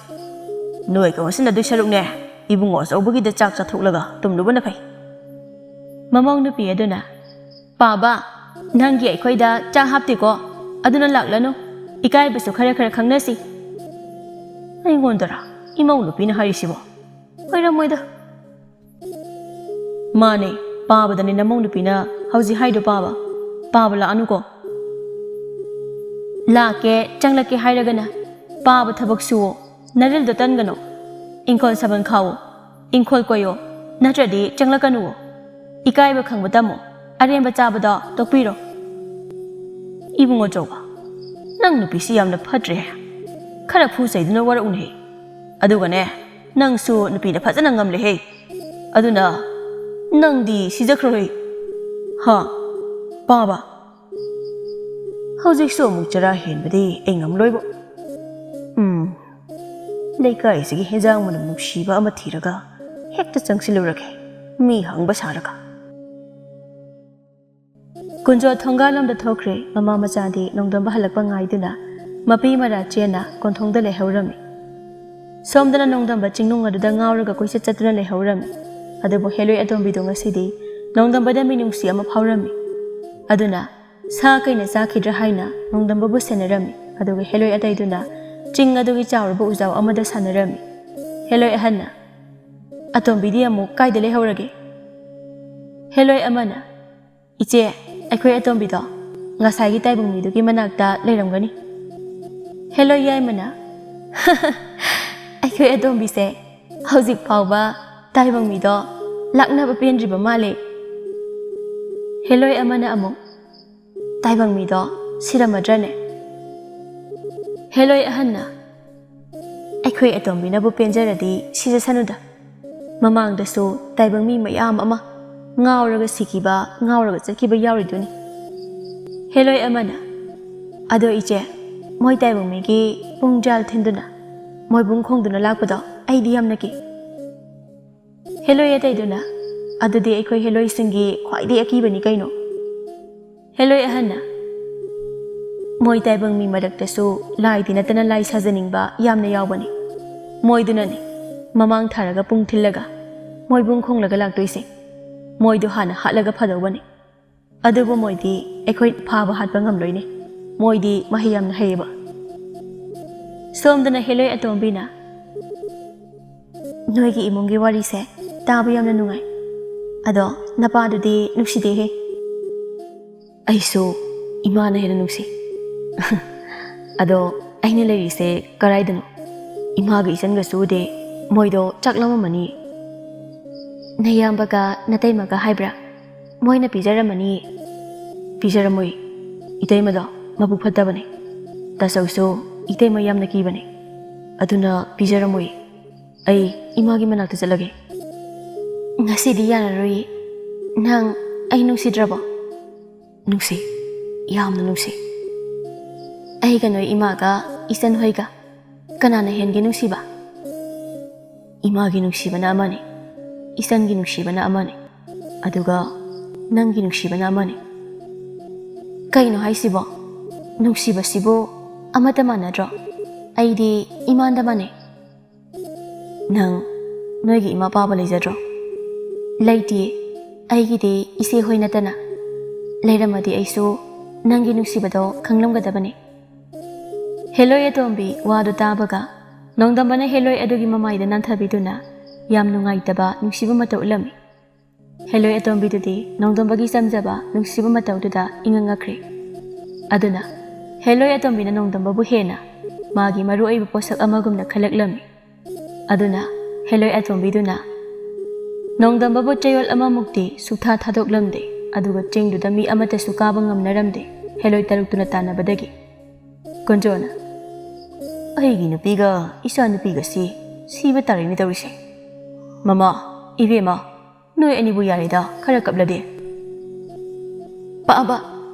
Noi ka wasina du sarukne. Ibungo saubagi da chak chathuklaga tumlubana phai. Mamong nupi aduna. Baba nangi aikhoida chak hapti ko aduna laklanu. Ikai basu khara khangnasi. Aingondara imau nupi na harisibo. Hoiramoida. Mane baba dani namong nupi na hauji haido baba. Baba la anu ko. La ke changlake hairagana. Baba thabak suwo. Naril do tangano. Inkol saban khawo. Inkol koyo. Natradi changlakanuwo. Ikai ba khangba tamo. Aremba chabada tokpiro. Ibungo joba. Nang nupi si yamna phatre. Khara phu saiduna wara unhe. Adugane nang su nupi na phajana ngamle he. Aduna nang di sijakroi. Baba. Hauzik so muk chara henbadi engam loibo. Leikai sigi hejang mana nuksiba ama thiraga hekta changsilurake mi hangba saraka. Kunjo thongalam da thokre mama machadi nongdamba halakpa ngaiduna mapi mara chena konthongda lehaurami. Somdana nongdamba chingnung aduda ngauraga koisa chatuna lehaurami. Adubo heloi adombido ngasidi nongdamba da minungsi ama phaurami. Aduna sa kaina sakhidra haina nongdamba bu senarami. Aduga heloi adaiduna ching adugi chawrba ujaw amada sanarami. Heloi ahanna atombidi amu kaida lehaurage. Heloi amana iche aikhoi atombido ngasai gi taibung midugi manakta leiramgani. Hello yaimana. Aikhoi adombise hauzik phawba taibang mido lakna ba pendriba male. ꯍꯦꯂꯣꯏ ꯑꯃꯅ ꯑꯃꯨꯛ ꯇꯥꯏꯕꯪ ꯃꯤꯗꯣ ꯁꯤꯔꯝꯃꯗ꯭ꯔꯅꯦ? ꯍꯦꯂꯣꯏ ꯑꯍꯟꯅ ꯑꯩꯈꯣꯏ ꯑꯇꯣꯝꯕꯤꯅꯕꯨ ꯄꯦꯟꯖꯔꯗꯤ ꯁꯤꯖꯁꯅꯨꯗ, ꯃꯃꯥꯡꯗꯁꯨ ꯇꯥꯏꯕꯪ ꯃꯤ ꯃꯌꯥꯝ ꯑꯃ ꯉꯥꯎꯔꯒ ꯁꯤꯈꯤꯕ, ꯉꯥꯎꯔꯒ ꯆꯠꯈꯤꯕ ꯌꯥꯎꯔꯤꯗꯨꯅꯤ꯫ ꯍꯦꯂꯣꯏ ꯑꯃꯅ ꯑꯗꯣ ꯏꯆꯦ, ꯃꯣꯏ ꯇꯥꯏꯕꯪ ꯃꯤꯒꯤ ꯄꯨꯡꯖꯥꯜ ꯊꯤꯟꯗꯨꯅ ꯃꯣꯏꯕꯨꯡ ꯈꯣꯡꯗꯨꯅ ꯂꯥꯛꯄꯗꯣ ꯑꯩꯗꯤ ꯌꯥꯝꯅ ꯀꯤ꯫ ꯍꯦꯂꯣꯏ ꯑꯇꯩꯗꯨꯅ ꯑꯗꯨꯗꯤ ꯑꯩꯈꯣꯏ ꯍꯦꯂꯣꯏꯁꯤꯡꯒꯤ ꯈ꯭ꯋꯥꯏꯗꯒꯤ ꯑꯀꯤꯕꯅꯤ ꯀꯩꯅꯣ꯫ ꯍꯦꯂꯣꯏ ꯑꯍꯟꯅ ꯃꯣꯏ ꯇꯥꯏꯕꯪ ꯃꯤ ꯃꯔꯛꯇꯁꯨ ꯂꯥꯏꯗꯤ ꯅꯠꯇꯅ ꯂꯥꯏ ꯁꯥꯖꯅꯤꯡꯕ ꯌꯥꯝꯅ ꯌꯥꯎꯕꯅꯤ꯫ ꯃꯣꯏꯗꯨꯅꯅꯤ ꯃꯃꯥꯡ ꯊꯥꯔꯒ ꯄꯨꯡ ꯊꯤꯜꯂꯒ ꯃꯣꯏꯕꯨꯡ ꯈꯣꯡꯂꯒ ꯂꯥꯛꯇꯣꯏꯁꯦ꯫ ꯃꯣꯏꯗꯨ ꯍꯥꯟꯅ ꯍꯥꯠꯂꯒ ꯐꯗꯧꯕꯅꯤ꯫ ꯑꯗꯨꯕꯨ ꯃꯣꯏꯗꯤ ꯑꯩꯈꯣꯏ ꯐꯥꯕ ꯍꯥꯠꯄ ꯉꯝꯂꯣꯏꯅꯦ, ꯃꯣꯏꯗꯤ ꯃꯍꯩ ꯌꯥꯝꯅ ꯍꯩꯌꯦꯕ꯫ ꯁꯣꯝꯗꯅ ꯍꯦꯂꯣꯏ ꯑꯇꯣꯝꯕꯤꯅ ꯅꯣꯏꯒꯤ ꯏꯃꯨꯡꯒꯤ ꯋꯥꯔꯤꯁꯦ ꯇꯥꯕ ꯌꯥꯝꯅ ꯅꯨꯡꯉꯥꯏ, ꯑꯗꯣ ꯅꯄꯥꯗꯨꯗꯤ ꯅꯨꯡꯁꯤꯗꯦꯍꯦ꯫ ꯑꯩꯁꯨ ꯏꯃꯥꯅ ꯍꯦꯟꯅ ꯅꯨꯡꯁꯤ꯫ ꯑꯗꯣ ꯑꯩꯅ ꯂꯩꯔꯤꯁꯦ ꯀꯔꯥꯏꯗꯅꯣ? ꯏꯃꯥꯒ ꯏꯆꯟꯒꯁꯨ ꯎꯗꯦ, ꯃꯣꯏꯗꯣ ꯆꯥꯛ ꯂꯥꯝꯃꯝꯃꯅꯤ꯫ ꯅꯌꯥꯝꯕꯒ ꯅꯇꯩꯃꯒ ꯍꯥꯏꯕ꯭ꯔꯥ? ꯃꯣꯏꯅ ꯄꯤꯖꯔꯝꯃꯅꯤ꯫ ꯄꯤꯖꯔꯝꯃꯣꯏ, ꯏꯇꯩꯃꯗꯣ ꯃꯕꯨꯛ ꯐꯠꯇꯕꯅꯦ꯫ ꯇꯥꯆꯧꯁꯨ ꯏꯇꯩꯃ ꯌꯥꯝꯅ ꯀꯤꯕꯅꯦ, ꯑꯗꯨꯅ ꯄꯤꯖꯔꯝꯃꯣꯏ꯫ ꯑꯩ ꯏꯃꯥꯒꯤ ꯃꯅꯥꯛꯇ ꯆꯠꯂꯒꯦ꯫ ꯉꯁꯤꯗꯤ ꯌꯥꯔꯔꯣꯏ, ꯅꯪ ꯑꯩ ꯅꯨꯡꯁꯤꯗ꯭ꯔꯕꯣ? ꯅꯨꯡꯁꯤ, ꯌꯥꯝꯅ ꯅꯨꯡꯁꯤ꯫ ꯑꯩꯒ ꯅꯣꯏ ꯏꯃꯥꯒ ꯏꯆꯟ ꯍꯣꯏꯒ ꯀꯅꯥꯅ ꯍꯦꯟꯒꯦ ꯅꯨꯡꯁꯤꯕ? ꯏꯃꯥꯒꯤ ꯅꯨꯡꯁꯤꯕꯅ ꯑꯃꯅꯤ, ꯏꯆꯟꯒꯤ ꯅꯨꯡꯁꯤꯕꯅ ꯑꯃꯅꯤ, ꯑꯗꯨꯒ ꯅꯪꯒꯤ ꯅꯨꯡꯁꯤꯕꯅ ꯑꯃꯅꯤ꯫ ꯀꯩꯅꯣ ꯍꯥꯏꯁꯤꯕꯣ? ꯅꯨꯡꯁꯤꯕꯁꯤꯕꯨ ꯑꯃꯠꯇ ꯃꯥꯟꯅꯗ꯭ꯔꯣ? ꯑꯩꯗꯤ ꯏꯃꯥꯟꯗ ꯃꯥꯟꯅꯩ꯫ ꯅꯪ ꯅꯣꯏꯒꯤ ꯏꯃꯥ ꯄꯥꯕ ꯂꯩꯖꯗ꯭ꯔꯣ? ꯂꯩꯇꯤꯌꯦ, ꯑꯩꯒꯤꯗꯤ ꯏꯆꯦ ꯍꯣꯏ ꯅꯠꯇꯅ꯫ ꯂꯩꯔꯝꯃꯗꯤ ꯑꯩꯁꯨ ꯅꯪꯒꯤ ꯅꯨꯡꯁꯤꯕꯗꯣ ꯈꯪꯂꯝꯒꯗꯕꯅꯤ꯫ ꯍꯦꯂꯣꯏ ꯑꯇꯣꯝꯕꯤ ꯋꯥꯗꯨ ꯇꯥꯕꯒ ꯅꯣꯡꯗꯝꯕꯅ ꯍꯦꯂꯣꯏ ꯑꯗꯨꯒꯤ ꯃꯃꯥꯏꯗ ꯅꯥꯟꯊꯕꯤꯗꯨꯅ ꯌꯥꯝ ꯅꯨꯡꯉꯥꯏꯇꯕ ꯅꯨꯡꯁꯤꯕ ꯃꯇꯧ ꯎꯠꯂꯝꯃꯤ꯫ ꯍꯦꯂꯣꯏ ꯑꯇꯣꯝꯕꯤꯗꯨꯗꯤ ꯅꯣꯡꯗꯝꯕꯒꯤ ꯆꯝꯖꯕ ꯅꯨꯡꯁꯤꯕ ꯃꯇꯧꯗꯨꯗ ꯏꯉꯛꯉꯛꯈ꯭ꯔꯦ꯫ ꯑꯗꯨꯅ ꯍꯦꯂꯣꯏ ꯑꯇꯣꯝꯕꯤꯅ ꯅꯣꯡꯗꯝꯕꯕꯨ ꯍꯦꯟꯅ ꯃꯥꯒꯤ ꯃꯔꯨꯑꯣꯏꯕ ꯄꯣꯠꯁꯛ ꯑꯃꯒꯨꯝꯅ ꯈꯜꯂꯛꯂꯝꯃꯤ꯫ ꯑꯗꯨꯅ ꯍꯦꯂꯣꯏ ꯑꯇꯣꯝꯕꯤꯗꯨꯅ ꯅꯣꯡꯗꯝꯕꯕꯨ ꯆꯌꯣꯜ ꯑꯃꯃꯨꯛꯇꯤ ꯁꯨꯛꯊꯥ ꯊꯥꯗꯣꯛꯂꯝꯗꯦ, ꯑꯗꯨꯒ ꯆꯤꯡꯗꯨꯗ ꯃꯤ ꯑꯃꯠꯇꯁꯨ ꯀꯥꯕ ꯉꯝꯅꯔꯝꯗꯦ ꯍꯦꯂꯣꯏ ꯇꯔꯨꯛꯇꯨꯅ ꯇꯥꯟꯅꯕꯗꯒꯤ꯫ ꯀꯨꯟꯖꯣꯅ ꯑꯩꯒꯤ ꯅꯨꯄꯤꯒ ꯏꯆꯥ ꯅꯨꯄꯤꯒꯁꯤ ꯁꯤꯕ ꯇꯥꯔꯦꯅꯦ ꯇꯧꯔꯤꯁꯦ꯫ ꯃꯃꯥ, ꯏꯕꯦꯝꯃ, ꯅꯣꯏ ꯑꯅꯤꯕꯨ ꯌꯥꯔꯦꯗ ꯈꯔ ꯀꯞꯂꯗꯤ꯫ ꯄꯥꯕ,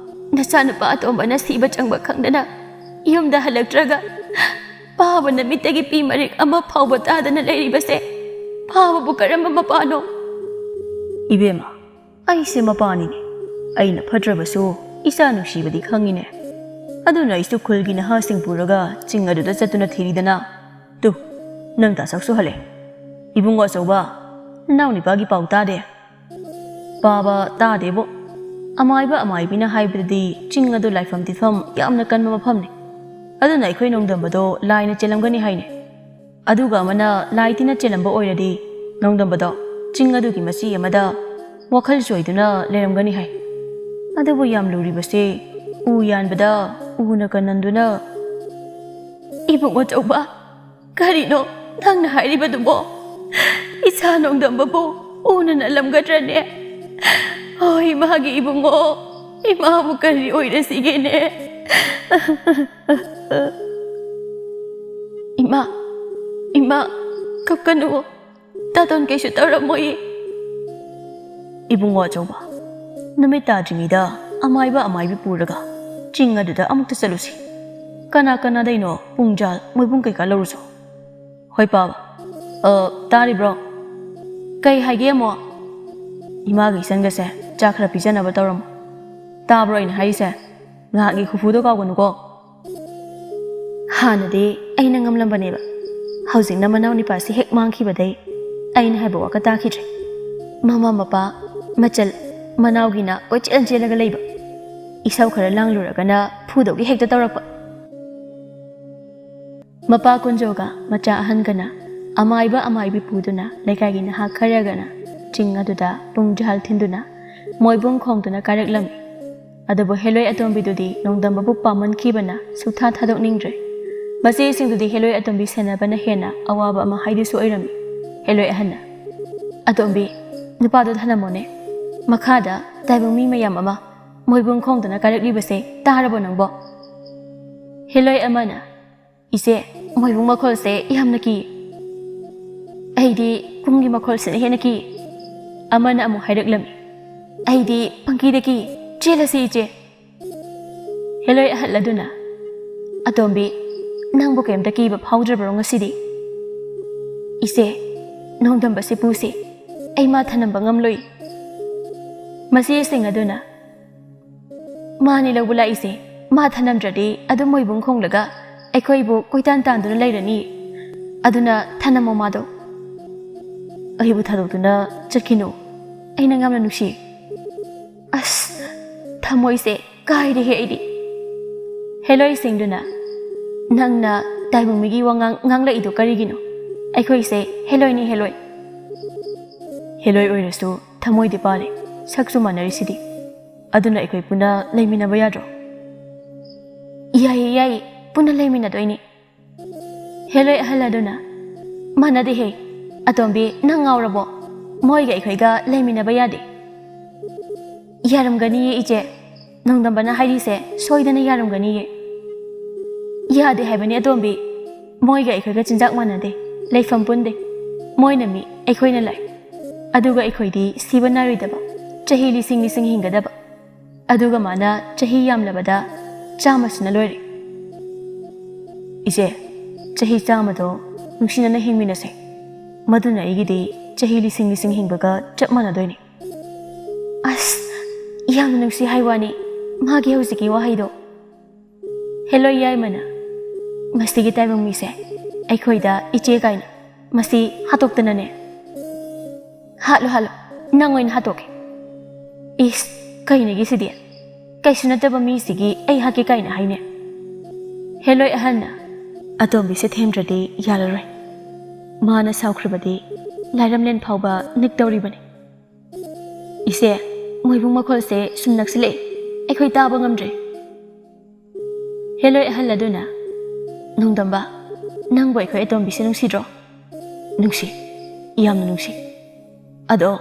ꯅꯆꯥꯅꯨꯄꯥ ꯑꯇꯣꯝꯕꯅ ꯁꯤꯕ ꯆꯪꯕ ꯈꯪꯗꯅ ꯌꯨꯝꯗ ꯍꯜꯂꯛꯇ꯭ꯔꯒ ꯄꯥꯕꯅ ꯃꯤꯠꯇꯒꯤ ꯄꯤ ꯃꯔꯤꯛ ꯑꯃ ꯐꯥꯎꯕ ꯇꯥꯗꯅ ꯂꯩꯔꯤꯕꯁꯦ ꯄꯥꯕꯕꯨ ꯀꯔꯝꯕ ꯃꯄꯥꯅꯣ? ꯏꯕꯦꯝꯃ, ꯑꯩꯁꯦ ꯃꯄꯥꯅꯤꯅꯦ꯫ ꯑꯩꯅ ꯐꯠꯇ꯭ꯔꯕꯁꯨ ꯏꯆꯥ ꯅꯨꯡꯁꯤꯕꯗꯤ ꯈꯪꯉꯤꯅꯦ꯫ ꯑꯗꯨꯅ ꯑꯩꯁꯨ ꯈꯨꯜꯒꯤ ꯅꯍꯥꯁꯤꯡ ꯄꯨꯔꯒ ꯆꯤꯡ ꯑꯗꯨꯗ ꯆꯠꯇꯨꯅ ꯊꯤꯔꯤꯗꯅ꯫ ꯇꯨ, ꯅꯪ ꯇꯥꯆꯧꯁꯨ ꯍꯜꯂꯦ꯫ ꯏꯕꯨꯡꯉꯣ ꯑꯆꯧꯕ, ꯅꯅꯥꯎ ꯅꯤꯄꯥꯒꯤ ꯄꯥꯎ ꯇꯥꯗꯦ? ꯄꯥꯕ ꯇꯥꯗꯦꯕꯣ꯫ ꯑꯃꯥꯏꯕ ꯑꯃꯥꯏꯕꯤꯅ ꯍꯥꯏꯕꯗꯗꯤ ꯆꯤꯡ ꯑꯗꯨ ꯂꯥꯏꯐꯝ ꯇꯤꯟꯐꯝ ꯌꯥꯝꯅ ꯀꯟꯕ ꯃꯐꯝꯅꯤ, ꯑꯗꯨꯅ ꯑꯩꯈꯣꯏ ꯅꯣꯡꯗꯝꯕꯗꯣ ꯂꯥꯏꯅ ꯆꯦꯜꯂꯝꯒꯅꯤ ꯍꯥꯏꯅꯦ꯫ ꯑꯗꯨꯒ ꯑꯃꯅ ꯂꯥꯏ ꯇꯤꯟꯅ ꯆꯦꯜꯂꯝꯕ ꯑꯣꯏꯔꯗꯤ ꯅꯣꯡꯗꯝꯕꯗꯣ ꯆꯤꯡ ꯑꯗꯨꯒꯤ ꯃꯆꯤ ꯑꯃꯗ ꯋꯥꯈꯜ ꯆꯣꯏꯗꯨꯅ ꯂꯩꯔꯝꯒꯅꯤ ꯍꯥꯏ꯫ ꯑꯗꯨꯕꯨ ꯌꯥꯝ ꯂꯨꯔꯤꯕꯁꯦ ꯎ ꯌꯥꯟꯕꯗ ꯎꯅ ꯀꯟꯅꯟꯗꯨꯅ꯫ ꯏꯕꯨꯡ ꯑꯆꯧꯕ, ꯀꯔꯤꯅꯣ ꯅꯪꯅ ꯍꯥꯏꯔꯤꯕꯗꯨꯕꯣ? ꯏꯆꯥ ꯅꯣꯡꯗꯝꯕꯕꯨ ꯎꯅ ꯅꯜꯂꯝꯒꯗ꯭ꯔꯅꯦ? ꯍꯣꯏ, ꯏꯃꯥꯒꯤ ꯏꯕꯨꯡꯉꯣ, ꯏꯃꯥꯕꯨ ꯀꯔꯤ ꯑꯣꯏꯔꯁꯤꯒꯦꯅꯦ? ꯏꯃꯥ, ꯀꯞꯀꯅꯨ, ꯇꯥꯇꯣꯟ ꯀꯩꯁꯨ ꯇꯧꯔꯝꯃꯣꯏ꯫ ꯏꯕꯨꯡꯉꯣ ꯑꯆꯧꯕ, ꯅꯨꯃꯤꯠ ꯇꯥꯗ꯭ꯔꯤꯉꯩꯗ ꯑꯃꯥꯏꯕ ꯑꯃꯥꯏꯕꯤ ꯄꯨꯔꯒ ꯆꯤꯡ ꯑꯗꯨꯗ ꯑꯃꯨꯛꯇ ꯆꯠꯂꯨꯁꯤ꯫ ꯀꯅꯥ ꯀꯅꯥꯗꯩꯅꯣ ꯄꯨꯡꯖꯥꯜ ꯃꯣꯏꯕꯨꯡ ꯀꯩꯀꯥ ꯂꯧꯔꯨꯁꯨ꯫ ꯍꯣꯏ ꯄꯥꯕ꯫ ꯇꯥꯔꯤꯕ꯭ꯔꯣ? ꯀꯩ ꯍꯥꯏꯒꯦ ꯑꯃꯨꯛ? ꯏꯃꯥꯒ ꯏꯆꯟꯒꯁꯦ ꯆꯥꯛ ꯈꯔ ꯄꯤꯖꯅꯕ ꯇꯧꯔꯝꯃꯣ꯫ ꯇꯥꯕ꯭ꯔꯣ ꯑꯩꯅ ꯍꯥꯏꯔꯤꯁꯦ? ꯉꯥꯏꯍꯥꯛꯀꯤ ꯈꯨꯐꯨꯗꯣ ꯀꯥꯎꯒꯅꯨꯀꯣ꯫ ꯍꯥꯟꯅꯗꯤ ꯑꯩꯅ ꯉꯝꯂꯝꯕꯅꯦꯕ, ꯍꯧꯖꯤꯛꯅ ꯃꯅꯥꯎ ꯅꯤꯄꯥꯁꯤ ꯍꯦꯛ ꯃꯥꯡꯈꯤꯕꯗꯩ ꯑꯩꯅ ꯍꯥꯏꯕ ꯋꯥꯀ ꯇꯥꯈꯤꯗ꯭ꯔꯦ꯫ ꯃꯃꯥ ꯃꯄꯥ ꯃꯆꯜ ꯃꯅꯥꯎꯒꯤꯅ ꯀꯣꯏꯆꯦꯜ ꯆꯦꯜꯂꯒ ꯂꯩꯕ, ꯏꯁꯧ ꯈꯔ ꯂꯥꯡꯂꯨꯔꯒꯅ ꯐꯨꯗꯧꯒꯤ ꯍꯦꯛꯇ ꯇꯧꯔꯛꯄ꯫ ꯃꯄꯥ ꯀꯨꯟꯖꯣꯒ ꯃꯆꯥ ꯑꯍꯟꯒꯅ ꯑꯃꯥꯏꯕ ꯑꯃꯥꯏꯕꯤ ꯄꯨꯗꯨꯅ ꯂꯩꯀꯥꯏꯒꯤ ꯅꯍꯥ ꯈꯔꯒꯅ ꯆꯤꯡ ꯑꯗꯨꯗ ꯄꯨꯡꯖꯥꯜ ꯊꯤꯟꯗꯨꯅ ꯃꯣꯏꯕꯨꯡ ꯈꯣꯡꯗꯨꯅ ꯀꯥꯔꯛꯂꯝꯃꯤ꯫ ꯑꯗꯨꯕꯨ ꯍꯦꯂꯣꯏ ꯑꯇꯣꯝꯕꯤꯗꯨꯗꯤ ꯅꯣꯡꯗꯝꯕꯕꯨ ꯄꯥꯝꯃꯟꯈꯤꯕꯅ ꯁꯨꯛꯊꯥ ꯊꯥꯗꯣꯛꯅꯤꯡꯗ꯭ꯔꯦ꯫ ꯃꯆꯦꯁꯤꯡꯗꯨꯗꯤ ꯍꯦꯂꯣꯏ ꯑꯇꯣꯝꯕꯤ ꯁꯦꯟꯅꯕꯅ ꯍꯦꯟꯅ ꯑꯋꯥꯕ ꯑꯃ ꯍꯥꯏꯗꯨꯁꯨ ꯑꯣꯏꯔꯝꯃꯤ꯫ ꯍꯦꯂꯣꯏ ꯑꯍꯟꯅ ꯑꯇꯣꯝꯕꯤ, ꯅꯨꯄꯥꯗꯣ ꯊꯅꯝꯃꯣꯅꯦ꯫ ꯃꯈꯥꯗ ꯇꯥꯏꯕꯪ ꯃꯤ ꯃꯌꯥꯝ ꯑꯃ ꯃꯣꯏꯕꯨꯡ ꯈꯣꯡꯗꯅ ꯀꯥꯔꯛꯂꯤꯕꯁꯦ ꯇꯥꯔꯕꯣ ꯅꯪꯕꯣ? ꯍꯦꯂꯣꯏ ꯑꯃꯅ ꯏꯆꯦ ꯃꯣꯏꯕꯨꯡ ꯃꯈꯣꯜꯁꯦ ꯌꯥꯝꯅ ꯀꯤ꯫ ꯑꯩꯗꯤ ꯀꯨꯝꯒꯤ ꯃꯈꯣꯜꯁꯤꯅ ꯍꯦꯟꯅ ꯀꯤ꯫ ꯑꯃꯅ ꯑꯃꯨꯛ ꯍꯥꯏꯔꯛꯂꯝꯃꯤ ꯑꯩꯗꯤ ꯄꯪꯀꯤꯗ ꯀꯤ ꯆꯦꯜꯂꯁꯤ ꯏꯆꯦ꯫ ꯍꯦꯂꯣꯏ ꯑꯍꯜ ꯑꯗꯨꯅ ꯑꯇꯣꯝꯕꯤ ꯅꯪꯕꯨ ꯀꯩꯝꯇ ꯀꯤꯕ ꯐꯥꯎꯗ꯭ꯔꯕ꯭ꯔꯣ ꯉꯁꯤꯗꯤ? ꯏꯆꯦ ꯅꯣꯡꯗꯝꯕꯁꯤ ꯄꯨꯁꯤ ꯑꯩ ꯃꯥ ꯊꯅꯝꯕ ꯉꯝꯂꯣꯏ꯫ ꯃꯆꯦꯁꯤꯡ ꯑꯗꯨꯅ ꯃꯥꯅꯤ ꯂꯧꯕ ꯂꯥꯛꯏꯁꯦ ꯃꯥ ꯊꯅꯝꯗ꯭ꯔꯗꯤ ꯑꯗꯨꯝ ꯃꯣꯏꯕꯨꯡ ꯈꯣꯡꯂꯒ ꯑꯩꯈꯣꯏꯕꯨ ꯀꯣꯏꯇꯥꯟ ꯇꯥꯟꯗꯨꯅ ꯂꯩꯔꯅꯤ ꯑꯗꯨꯅ ꯊꯅꯝꯃꯣ ꯃꯥꯗꯣ꯫ ꯑꯩꯕꯨ ꯊꯥꯗꯣꯛꯇꯨꯅ ꯆꯠꯈꯤꯅꯨ ꯑꯩꯅ ꯌꯥꯝꯅ ꯅꯨꯡꯁꯤ꯫ ꯑꯁ ꯊꯃꯣꯏꯁꯦ ꯀꯥꯏꯔꯦꯍꯦ ꯑꯩꯗꯤ꯫ ꯍꯦꯂꯣꯏꯁꯤꯡꯗꯨꯅ ꯅꯪꯅ ꯇꯥꯏꯕꯪ ꯃꯤꯒꯤ ꯋꯥꯉꯥꯡ ꯉꯥꯡꯂꯛꯏꯗꯣ ꯀꯔꯤꯒꯤꯅꯣ? ꯑꯩꯈꯣꯏꯁꯦ ꯍꯦꯂꯣꯏꯅꯤ ꯍꯦꯂꯣꯏ꯫ ꯍꯦꯂꯣꯏ ꯑꯣꯏꯔꯁꯨ ꯊꯃꯣꯏꯗꯤ ꯄꯥꯜꯂꯤ ꯁꯛꯁꯨ ꯃꯥꯟꯅꯔꯤꯁꯤꯗꯤ ꯑꯗꯨꯅ ꯑꯩꯈꯣꯏ ꯄꯨꯟꯅ ꯂꯩꯃꯤꯟꯅꯕ ꯌꯥꯗ꯭ꯔꯣ? ꯌꯥꯏꯌꯦ ꯌꯥꯏꯌꯦ ꯄꯨꯟꯅ ꯂꯩꯃꯤꯟꯅꯗꯣꯏꯅꯤ꯫ ꯍꯦꯂꯣꯏ ꯑꯍꯜ ꯑꯗꯨꯅ ꯃꯥꯟꯅꯗꯦꯍꯦ ꯑꯇꯣꯝꯕꯤ ꯅꯪ ꯉꯥꯎꯔꯕꯣ? ꯃꯣꯏꯒ ꯑꯩꯈꯣꯏꯒ ꯂꯩꯃꯤꯟꯅꯕ ꯌꯥꯗꯦ꯫ ꯌꯥꯔꯝꯒꯅꯤꯌꯦ ꯏꯆꯦ ꯅꯣꯡꯗꯝꯕꯅ ꯍꯥꯏꯔꯤꯁꯦ ꯁꯣꯏꯗꯅ ꯌꯥꯔꯝꯒꯅꯤꯌꯦ꯫ ꯌꯥꯗꯦ ꯍꯥꯏꯕꯅꯤ ꯑꯇꯣꯝꯕꯤ ꯃꯣꯏꯒ ꯑꯩꯈꯣꯏꯒ ꯆꯤꯟꯖꯥꯛ ꯃꯥꯟꯅꯗꯦ ꯂꯩꯐꯝ ꯄꯨꯟꯗꯦ꯫ ꯃꯣꯏꯅ ꯃꯤ ꯑꯩꯈꯣꯏꯅ ꯂꯥꯏ ꯑꯗꯨꯒ ꯑꯩꯈꯣꯏꯗꯤ ꯁꯤꯕ ꯅꯥꯔꯣꯏꯗꯕ ꯆꯍꯤ ꯂꯤꯁꯤꯡ ꯂꯤꯁꯤꯡ ꯍꯤꯡꯒꯗꯕ ꯑꯗꯨꯒ ꯃꯥꯅ ꯆꯍꯤ ꯌꯥꯝꯂꯕꯗ 100 ꯁꯨꯅ ꯂꯣꯏꯔꯦ꯫ ꯏꯆꯦ ꯆꯍꯤ 100ꯗꯣ ꯅꯨꯡꯁꯤꯅꯅ ꯍꯤꯡꯃꯤꯟꯅꯁꯦ ꯃꯗꯨꯅ ꯑꯩꯒꯤꯗꯤ ꯆꯍꯤ ꯂꯤꯁꯤꯡ ꯂꯤꯁꯤꯡ ꯍꯤꯡꯕꯒ ꯆꯞ ꯃꯥꯟꯅꯗꯣꯏꯅꯤ꯫ ꯑꯁ ꯌꯥꯝꯅ ꯅꯨꯡꯁꯤ ꯍꯥꯏꯋꯥꯅꯤ ꯃꯥꯒꯤ ꯍꯧꯖꯤꯛꯀꯤ ꯋꯥꯍꯩꯗꯣ꯫ ꯍꯦꯂꯣꯏ ꯌꯥꯏꯃꯅ ꯃꯁꯤꯒꯤ ꯇꯥꯏꯕꯪ ꯃꯤꯁꯦ ꯑꯩꯈꯣꯏꯗ ꯏꯆꯦ ꯀꯥꯏꯅ ꯃꯁꯤ ꯍꯥꯠꯇꯣꯛꯇꯅꯅꯦ꯫ ꯍꯥꯠꯂꯣ ꯍꯥꯠꯂꯣ ꯅꯪ ꯑꯣꯏꯅ ꯍꯥꯠꯇꯣꯛꯀꯦ꯫ ꯏꯁ ꯀꯩꯅꯤꯒꯤꯁꯤꯗꯤ ꯀꯩꯁꯨ ꯅꯠꯇꯕ ꯃꯤꯁꯤꯒꯤ ꯑꯩ ꯍꯥꯠꯀꯦ ꯀꯥꯏꯅ ꯍꯥꯏꯅꯦ꯫ ꯍꯦꯂꯣꯏ ꯑꯍꯟꯅ ꯑꯇꯣꯝꯕꯤꯁꯦ ꯊꯦꯝꯗ꯭ꯔꯗꯤ ꯌꯥꯔꯔꯣꯏ ꯃꯥꯅ ꯁꯥꯎꯈ꯭ꯔꯕꯗꯤ ꯂꯥꯏꯔꯝꯂꯦꯟ ꯐꯥꯎꯕ ꯅꯤꯛꯇꯧꯔꯤꯕꯅꯤ꯫ ꯏꯆꯦ ꯃꯣꯏꯕꯨꯡ ꯃꯈꯣꯜꯁꯦ ꯁꯨꯝ ꯅꯛꯁꯤꯜꯂꯛꯑꯦ ꯑꯩꯈꯣꯏ ꯇꯥꯕ ꯉꯝꯗ꯭ꯔꯦ꯫ ꯍꯦꯂꯣꯏ ꯑꯍꯜ ꯑꯗꯨꯅ ꯅꯣꯡꯗꯝꯕ ꯅꯪꯕꯨ ꯑꯩꯈꯣꯏ ꯑꯇꯣꯝꯕꯤꯁꯦ ꯅꯨꯡꯁꯤꯗ꯭ꯔꯣ? ꯅꯨꯡꯁꯤ ꯌꯥꯝꯅ ꯅꯨꯡꯁꯤ꯫ ꯑꯗꯣ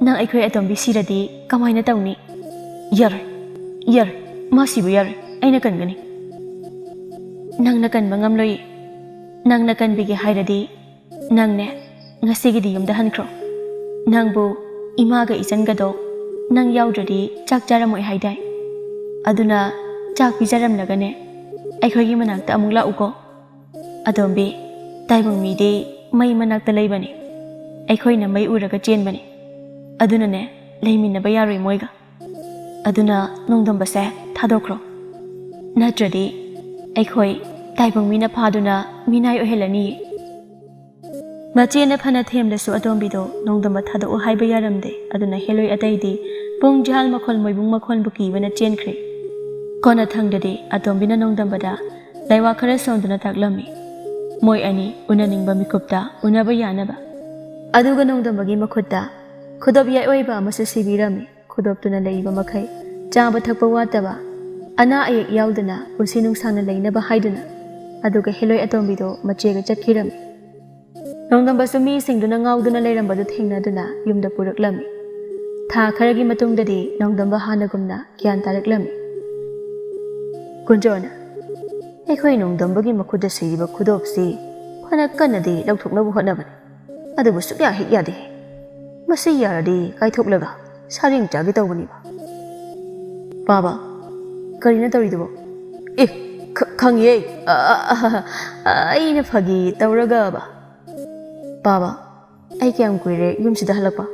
ꯅꯪ ꯑꯩꯈꯣꯏ ꯑꯇꯣꯝꯕꯤ ꯁꯤꯔꯗꯤ ꯀꯃꯥꯏꯅ ꯇꯧꯅꯤ? ꯌꯥꯔꯣꯏ ꯌꯥꯔꯣꯏ ꯃꯥ ꯁꯤꯕ ꯌꯥꯔꯣꯏ ꯑꯩꯅ ꯀꯟꯒꯅꯤ꯫ ꯅꯪꯅ ꯀꯟꯕ ꯉꯝꯂꯣꯏ꯫ ꯅꯪꯅ ꯀꯟꯕꯤꯒꯦ ꯍꯥꯏꯔꯗꯤ ꯅꯪꯅꯦ ꯉꯁꯤꯒꯤꯗꯤ ꯌꯨꯝꯗ ꯍꯟꯈ꯭ꯔꯣ꯫ ꯅꯪꯕꯨ ꯏꯃꯥꯒ ꯏꯆꯟꯒꯗꯣ ꯅꯪ ꯌꯥꯎꯗ꯭ꯔꯗꯤ ꯆꯥꯛ ꯆꯥꯔꯝꯃꯣꯏ ꯍꯥꯏꯗꯥꯏ ꯑꯗꯨꯅ ꯆꯥꯛ ꯄꯤꯖꯔꯝꯂꯒꯅꯦ ꯑꯩꯈꯣꯏꯒꯤ ꯃꯅꯥꯛꯇ ꯑꯃꯨꯛ ꯂꯥꯛꯎꯀꯣ꯫ ꯑꯇꯣꯝꯕꯤ ꯇꯥꯏꯕꯪ ꯃꯤꯗꯤ ꯃꯩ ꯃꯅꯥꯛꯇ ꯂꯩꯕꯅꯤ ꯑꯩꯈꯣꯏꯅ ꯃꯩ ꯎꯔꯒ ꯆꯦꯟꯕꯅꯤ ꯑꯗꯨꯅꯅꯦ ꯂꯩꯃꯤꯟꯅꯕ ꯌꯥꯔꯣꯏ ꯃꯣꯏꯒ ꯑꯗꯨꯅ ꯅꯣꯡꯗꯝꯕꯁꯦ ꯊꯥꯗꯣꯛꯈ꯭ꯔꯣ ꯅꯠꯇ꯭ꯔꯗꯤ ꯑꯩꯈꯣꯏ ꯇꯥꯏꯕꯪ ꯃꯤꯅ ꯐꯥꯗꯨꯅ ꯃꯤꯅꯥꯏ ꯑꯣꯏꯍꯜꯂꯅꯤꯌꯦ꯫ ꯃꯆꯦꯅ ꯐꯅ ꯊꯦꯝꯂꯁꯨ ꯑꯇꯣꯝꯕꯤꯗꯣ ꯅꯣꯡꯗꯝꯕ ꯊꯥꯗꯣꯛꯎ ꯍꯥꯏꯕ ꯌꯥꯔꯝꯗꯦ ꯑꯗꯨꯅ ꯍꯦꯂꯣꯏ ꯑꯇꯩꯗꯤ ꯄꯨꯡ ꯖꯍꯥꯜ ꯃꯈꯣꯜ ꯃꯣꯏꯕꯨꯡ ꯃꯈꯣꯜꯕꯨ ꯀꯤꯕꯅ ꯆꯦꯟꯈ꯭ꯔꯦ꯫ ꯀꯣꯟꯅꯊꯪꯗꯗꯤ ꯑꯇꯣꯝꯕꯤꯅ ꯅꯣꯡꯗꯝꯕꯗ ꯂꯩꯋꯥ ꯈꯔ ꯁꯣꯟꯗꯨꯅ ꯇꯥꯛꯂꯝꯃꯤ ꯃꯣꯏ ꯑꯅꯤ ꯎꯅꯅꯤꯡꯕ ꯃꯤꯀꯨꯞꯇ ꯎꯅꯕ ꯌꯥꯅꯕ꯫ ꯑꯗꯨꯒ ꯅꯣꯡꯗꯝꯕꯒꯤ ꯃꯈꯨꯠꯇ ꯈꯨꯗꯣꯞ ꯌꯥꯏꯑꯣꯏꯕ ꯑꯃꯁꯨ ꯁꯤꯕꯤꯔꯝꯃꯤ꯫ ꯈꯨꯗꯣꯞꯇꯨꯅ ꯂꯩꯔꯤꯕ ꯃꯈꯩ ꯆꯥꯕ ꯊꯛꯄ ꯋꯥꯠꯇꯕ ꯑꯅꯥ ꯑꯌꯦꯛ ꯌꯥꯎꯗꯅ ꯄꯨꯟꯁꯤ ꯅꯨꯡꯁꯥꯡꯅ ꯂꯩꯅꯕ ꯍꯥꯏꯗꯨꯅ ꯑꯗꯨꯒ ꯍꯦꯂꯣꯏ ꯑꯇꯣꯝꯕꯤꯗꯣ ꯃꯆꯦꯒ ꯆꯠꯈꯤꯔꯝꯃꯤ꯫ ꯅꯣꯡꯗꯝꯕꯁꯨ ꯃꯤꯁꯤꯡꯗꯨꯅ ꯉꯥꯎꯗꯨꯅ ꯂꯩꯔꯝꯕꯗꯨ ꯊꯦꯡꯅꯗꯨꯅ ꯌꯨꯝꯗ ꯄꯨꯔꯛꯂꯝꯃꯤ꯫ ꯊꯥ ꯈꯔꯒꯤ ꯃꯇꯨꯡꯗꯗꯤ ꯅꯣꯡꯗꯝꯕ ꯍꯥꯟꯅꯒꯨꯝꯅ ꯒ꯭ꯌꯥꯟ ꯇꯥꯔꯛꯂꯝꯃꯤ꯫ ꯀꯨꯟꯖꯣꯅ ꯑꯩꯈꯣꯏ ꯅꯣꯡꯗꯝꯕꯒꯤ ꯃꯈꯨꯠꯇ ꯁꯤꯔꯤꯕ ꯈꯨꯗꯣꯞꯁꯤ ꯐꯅ ꯀꯟꯅꯗꯤ ꯂꯧꯊꯣꯛꯅꯕ ꯍꯣꯠꯅꯕꯅꯤ ꯑꯗꯨꯕꯨ ꯁꯨꯛꯌꯥ ꯍꯦꯛ ꯌꯥꯗꯦ꯫ ꯃꯁꯤ ꯌꯥꯔꯗꯤ ꯀꯥꯏꯊꯣꯛꯂꯒ ꯁꯥꯔꯦꯡ ꯆꯥꯒꯦ ꯇꯧꯕꯅꯤꯕ꯫ ꯄꯥꯕ ꯀꯔꯤꯅ ꯇꯧꯔꯤꯗꯨꯕꯣ? ꯑꯦ ꯈꯪꯉꯦ ꯑꯩꯅ ꯐꯥꯒꯤ ꯇꯧꯔꯒꯕ꯫ ꯄꯥꯕ ꯑꯩ ꯀꯌꯥꯝ ꯀꯨꯏꯔꯦ ꯌꯨꯝꯁꯤꯗ ꯍꯜꯂꯛꯄ?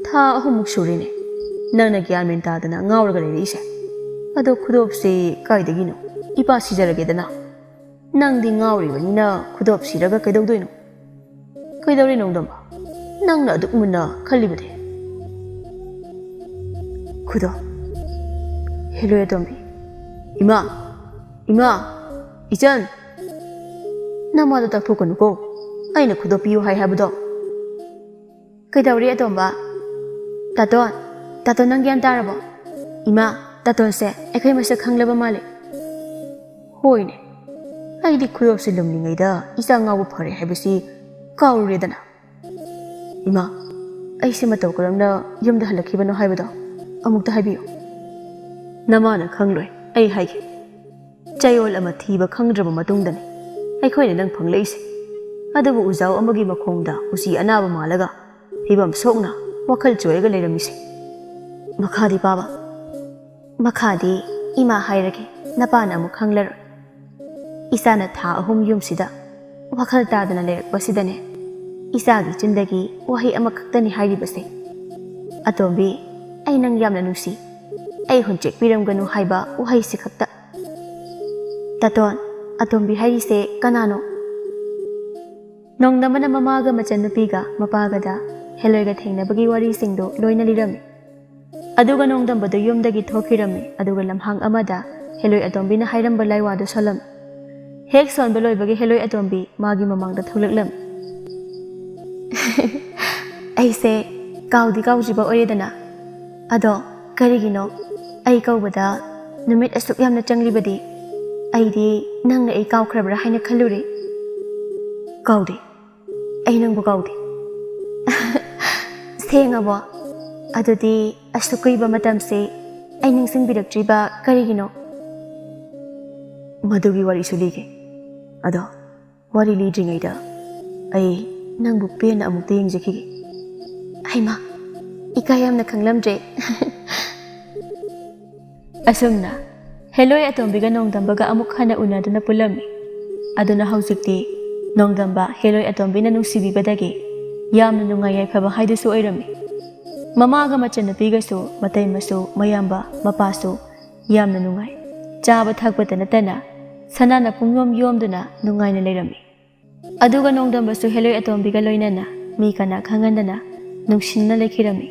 ꯊꯥ 3ꯃꯨꯛ ꯁꯨꯔꯦꯅꯦ ꯅꯪꯅ ꯒ꯭ꯌꯥꯟ ꯃꯦꯟ ꯇꯥꯗꯅ ꯉꯥꯎꯔꯒ ꯂꯩꯔꯛꯏꯁꯦ꯫ ꯑꯗꯣ ꯈꯨꯗꯣꯞꯁꯤ ꯀꯥꯏꯗꯒꯤꯅꯣ? ꯏꯄꯥ ꯁꯤꯖꯔꯒꯦꯗꯅ꯫ ꯅꯪꯗꯤ ꯉꯥꯎꯔꯤꯕꯅꯤꯅ ꯈꯨꯗꯣꯞ ꯁꯤꯔꯒ ꯀꯩꯗꯧꯗꯣꯏꯅꯣ? ꯀꯩꯗꯧꯔꯤ ꯅꯣꯡꯗꯝꯕ ꯅꯪꯅ ꯑꯗꯨꯛ ꯃꯨꯟꯅ ꯈꯜꯂꯤꯕꯗꯤ? ꯈꯨꯗꯣꯞ ꯍꯦꯂꯣꯏ ꯑꯇꯣꯝꯕꯤ ꯏꯃꯥ ꯏꯃꯥ ꯏꯆꯟ ꯅꯃꯥꯗꯣ ꯇꯥꯛꯊꯣꯛꯀꯅꯨꯀꯣ ꯑꯩꯅ ꯈꯨꯗꯣꯞ ꯄꯤꯌꯨ ꯍꯥꯏꯕꯗꯣ꯫ ꯀꯩꯗꯧꯔꯤ ꯑꯇꯣꯝꯕ? ꯇꯥꯇꯣꯟ ꯅꯪ ꯒ꯭ꯌꯥꯟ ꯇꯥꯔꯕꯣ? ꯏꯃꯥ ꯇꯥꯇꯣꯟꯁꯦ ꯑꯩꯈꯣꯏ ꯃꯁꯛ ꯈꯪꯂꯕ ꯃꯥꯜꯂꯦ꯫ ꯍꯣꯏꯅꯦ ꯑꯩꯗꯤ ꯈꯨꯗꯣꯞꯁꯤ ꯂꯨꯝꯂꯤꯉꯩꯗ ꯏꯆꯥ ꯉꯥꯎꯕ ꯐꯔꯦ ꯍꯥꯏꯕꯁꯤ ꯀꯥꯎꯔꯨꯔꯦꯗꯅ꯫ ꯏꯃꯥ ꯑꯩꯁꯦ ꯃꯇꯧ ꯀꯔꯝꯅ ꯌꯨꯝꯗ ꯍꯜꯂꯛꯈꯤꯕꯅꯣ ꯍꯥꯏꯕꯗꯣ ꯑꯃꯨꯛꯇ ꯍꯥꯏꯕꯤꯌꯨ. ꯅꯃꯥꯅ ꯈꯪꯂꯣꯏ, ꯑꯩ ꯍꯥꯏꯒꯦ. ꯆꯌꯣꯜ ꯑꯃ ꯊꯤꯕ ꯈꯪꯗ꯭ꯔꯕ ꯃꯇꯨꯡꯗꯅꯤ ꯑꯩꯈꯣꯏꯅ ꯅꯪ ꯐꯪꯂꯛꯏꯁꯦ. ꯑꯗꯨꯕꯨ ꯎꯖꯥꯎ ꯑꯃꯒꯤ ꯃꯈꯣꯡꯗ ꯎꯆꯤ ꯑꯅꯥꯕ ꯃꯥꯜꯂꯒ ꯐꯤꯕꯝ ꯁꯣꯛꯅ ꯋꯥꯈꯜ ꯆꯣꯏꯔꯒ ꯂꯩꯔꯝꯃꯤꯁꯦ. ꯃꯈꯥꯗꯤ ꯄꯥꯕ? ꯃꯈꯥꯗꯤ ꯏꯃꯥ ꯍꯥꯏꯔꯒꯦ, ꯅꯄꯥꯅ ꯑꯃꯨꯛ ꯈꯪꯂꯔꯣꯏ. ꯏꯆꯥꯅ ꯊꯥ 3 ꯌꯨꯝꯁꯤꯗ ꯋꯥꯈꯜ ꯇꯥꯗꯅ ꯂꯩꯔꯛꯄꯁꯤꯗꯅꯦ ꯏꯆꯥꯒꯤ ꯆꯤꯟꯗꯒꯤ ꯋꯥꯍꯩ ꯑꯃꯈꯛꯇꯅꯤ ꯍꯥꯏꯔꯤꯕꯁꯦ. ꯑꯇꯣꯝꯕꯤ, ꯑꯩ ꯅꯪ ꯌꯥꯝꯅ ꯅꯨꯡꯁꯤ. ꯑꯩ ꯍꯨꯟꯆꯦꯛꯄꯤꯔꯝꯒꯅꯨ ꯍꯥꯏꯕ ꯋꯥꯍꯩꯁꯤ ꯈꯛꯇ. ꯇꯥꯇꯣꯟ, ꯑꯇꯣꯝꯕꯤ ꯍꯥꯏꯔꯤꯁꯦ ꯀꯅꯥꯅꯣ? ꯅꯣꯡꯗꯝꯕꯅ ꯃꯃꯥꯒ ꯃꯆꯟꯅꯨꯄꯤꯒ ꯃꯄꯥꯒꯗ ꯍꯦꯂꯣꯏꯒ ꯊꯦꯡꯅꯕꯒꯤ ꯋꯥꯔꯤꯁꯤꯡꯗꯨ ꯂꯣꯏꯅ ꯂꯤꯔꯝꯃꯤ. ꯑꯗꯨꯒ ꯅꯣꯡꯗꯝꯕꯗꯨ ꯌꯨꯝꯗꯒꯤ ꯊꯣꯛꯈꯤꯔꯝꯃꯤ. ꯑꯗꯨꯒ ꯂꯝꯍꯥꯡ ꯑꯃꯗ ꯍꯦꯂꯣꯏ ꯑꯇꯣꯝꯕꯤꯅ ꯍꯥꯏꯔꯝꯕ ꯂꯥꯏꯋꯥꯗꯨ ꯁꯣꯜꯂꯝꯃꯤ. ꯍꯦꯛ ꯁꯣꯟꯕ ꯂꯣꯏꯕꯒꯤ ꯍꯦꯂꯣꯏ ꯑꯇꯣꯝꯕꯤ ꯃꯥꯒꯤ ꯃꯃꯥꯡꯗ ꯊꯣꯛꯂꯛꯂꯝꯃꯤ. ꯑꯩꯁꯦ ꯀꯥꯎꯗꯤ ꯀꯥꯎꯗ꯭ꯔꯤꯕ ꯑꯣꯏꯔꯦꯗꯅ. ꯑꯗꯣ ꯀꯔꯤꯒꯤꯅꯣ ꯑꯩ ꯀꯧꯕꯗ ꯅꯨꯃꯤꯠ ꯑꯁꯨꯛ ꯌꯥꯝꯅ ꯆꯪꯂꯤꯕꯗꯤ? ꯑꯩꯗꯤ ꯅꯪꯅ ꯑꯩ ꯀꯥꯎꯈ꯭ꯔꯕ꯭ꯔꯥ ꯍꯥꯏꯅ ꯈꯜꯂꯨꯔꯦ. ꯀꯥꯎꯗꯦ, ꯑꯩ ꯅꯪꯕꯨ ꯀꯥꯎꯗꯦ. ꯁꯦꯡꯉꯕꯣ? ꯑꯗꯨꯗꯤ ꯑꯁꯨꯛ ꯀꯨꯏꯕ ꯃꯇꯝꯁꯦ ꯑꯩ ꯅꯤꯡꯁꯤꯡꯕꯤꯔꯛꯇ꯭ꯔꯤꯕ ꯀꯔꯤꯒꯤꯅꯣ? ꯃꯗꯨꯒꯤ ꯋꯥꯔꯤꯁꯨ ꯂꯤꯒꯦ. ꯑꯗꯣ ꯋꯥꯔꯤ ꯂꯤꯗ꯭ꯔꯤꯉꯩꯗ ꯑꯩ ꯅꯪꯕꯨ ꯄꯦꯟꯅ ꯑꯃꯨꯛꯇ ꯌꯦꯡꯖꯈꯤꯒꯦ. ꯍꯩꯃꯥ, ꯏꯀꯥꯏ ꯌꯥꯝꯅ ꯈꯪꯂꯝꯗ꯭ꯔꯦ. ꯑꯁꯨꯝꯅ ꯍꯦꯂꯣꯏ ꯑꯇꯣꯝꯕꯤꯒ ꯅꯣꯡꯗꯝꯕꯒ ꯑꯃꯨꯛ ꯍꯟꯅ ꯎꯅꯗꯨꯅ ꯄꯨꯜꯂꯝꯃꯤ. ꯑꯗꯨꯅ ꯍꯧꯖꯤꯛꯇꯤ ꯅꯣꯡꯗꯝꯕ ꯍꯦꯂꯣꯏ ꯑꯇꯣꯝꯕꯤꯅ ꯅꯨꯡꯁꯤꯕꯤꯕꯗꯒꯤ ꯌꯥꯝꯅ ꯅꯨꯡꯉꯥꯏ ꯌꯥꯏꯐꯕ ꯍꯥꯏꯗꯨꯁꯨ ꯑꯣꯏꯔꯝꯃꯤ. ꯃꯃꯥꯒ ꯃꯆꯟꯅꯨꯄꯤꯒꯁꯨ ꯃꯇꯩꯃꯁꯨ ꯃꯌꯥꯝꯕ ꯃꯄꯥꯁꯨ ꯌꯥꯝꯅ ꯅꯨꯡꯉꯥꯏ. ꯆꯥꯕ ꯊꯛꯄꯇ ꯅꯠꯇꯅ ꯁꯅꯥꯅ ꯄꯨꯡꯌꯣꯝ ꯌꯣꯝꯗꯨꯅ ꯅꯨꯡꯉꯥꯏꯅ ꯂꯩꯔꯝꯃꯤ. ꯑꯗꯨꯒ ꯅꯣꯡꯗꯝꯕꯁꯨ ꯍꯦꯂꯣꯏ ꯑꯇꯣꯝꯕꯤꯒ ꯂꯣꯏꯅꯅ ꯃꯤ ꯀꯅꯥ ꯈꯪꯍꯟꯗꯅ ꯅꯨꯡꯁꯤꯅꯅ ꯂꯩꯈꯤꯔꯝꯃꯤ.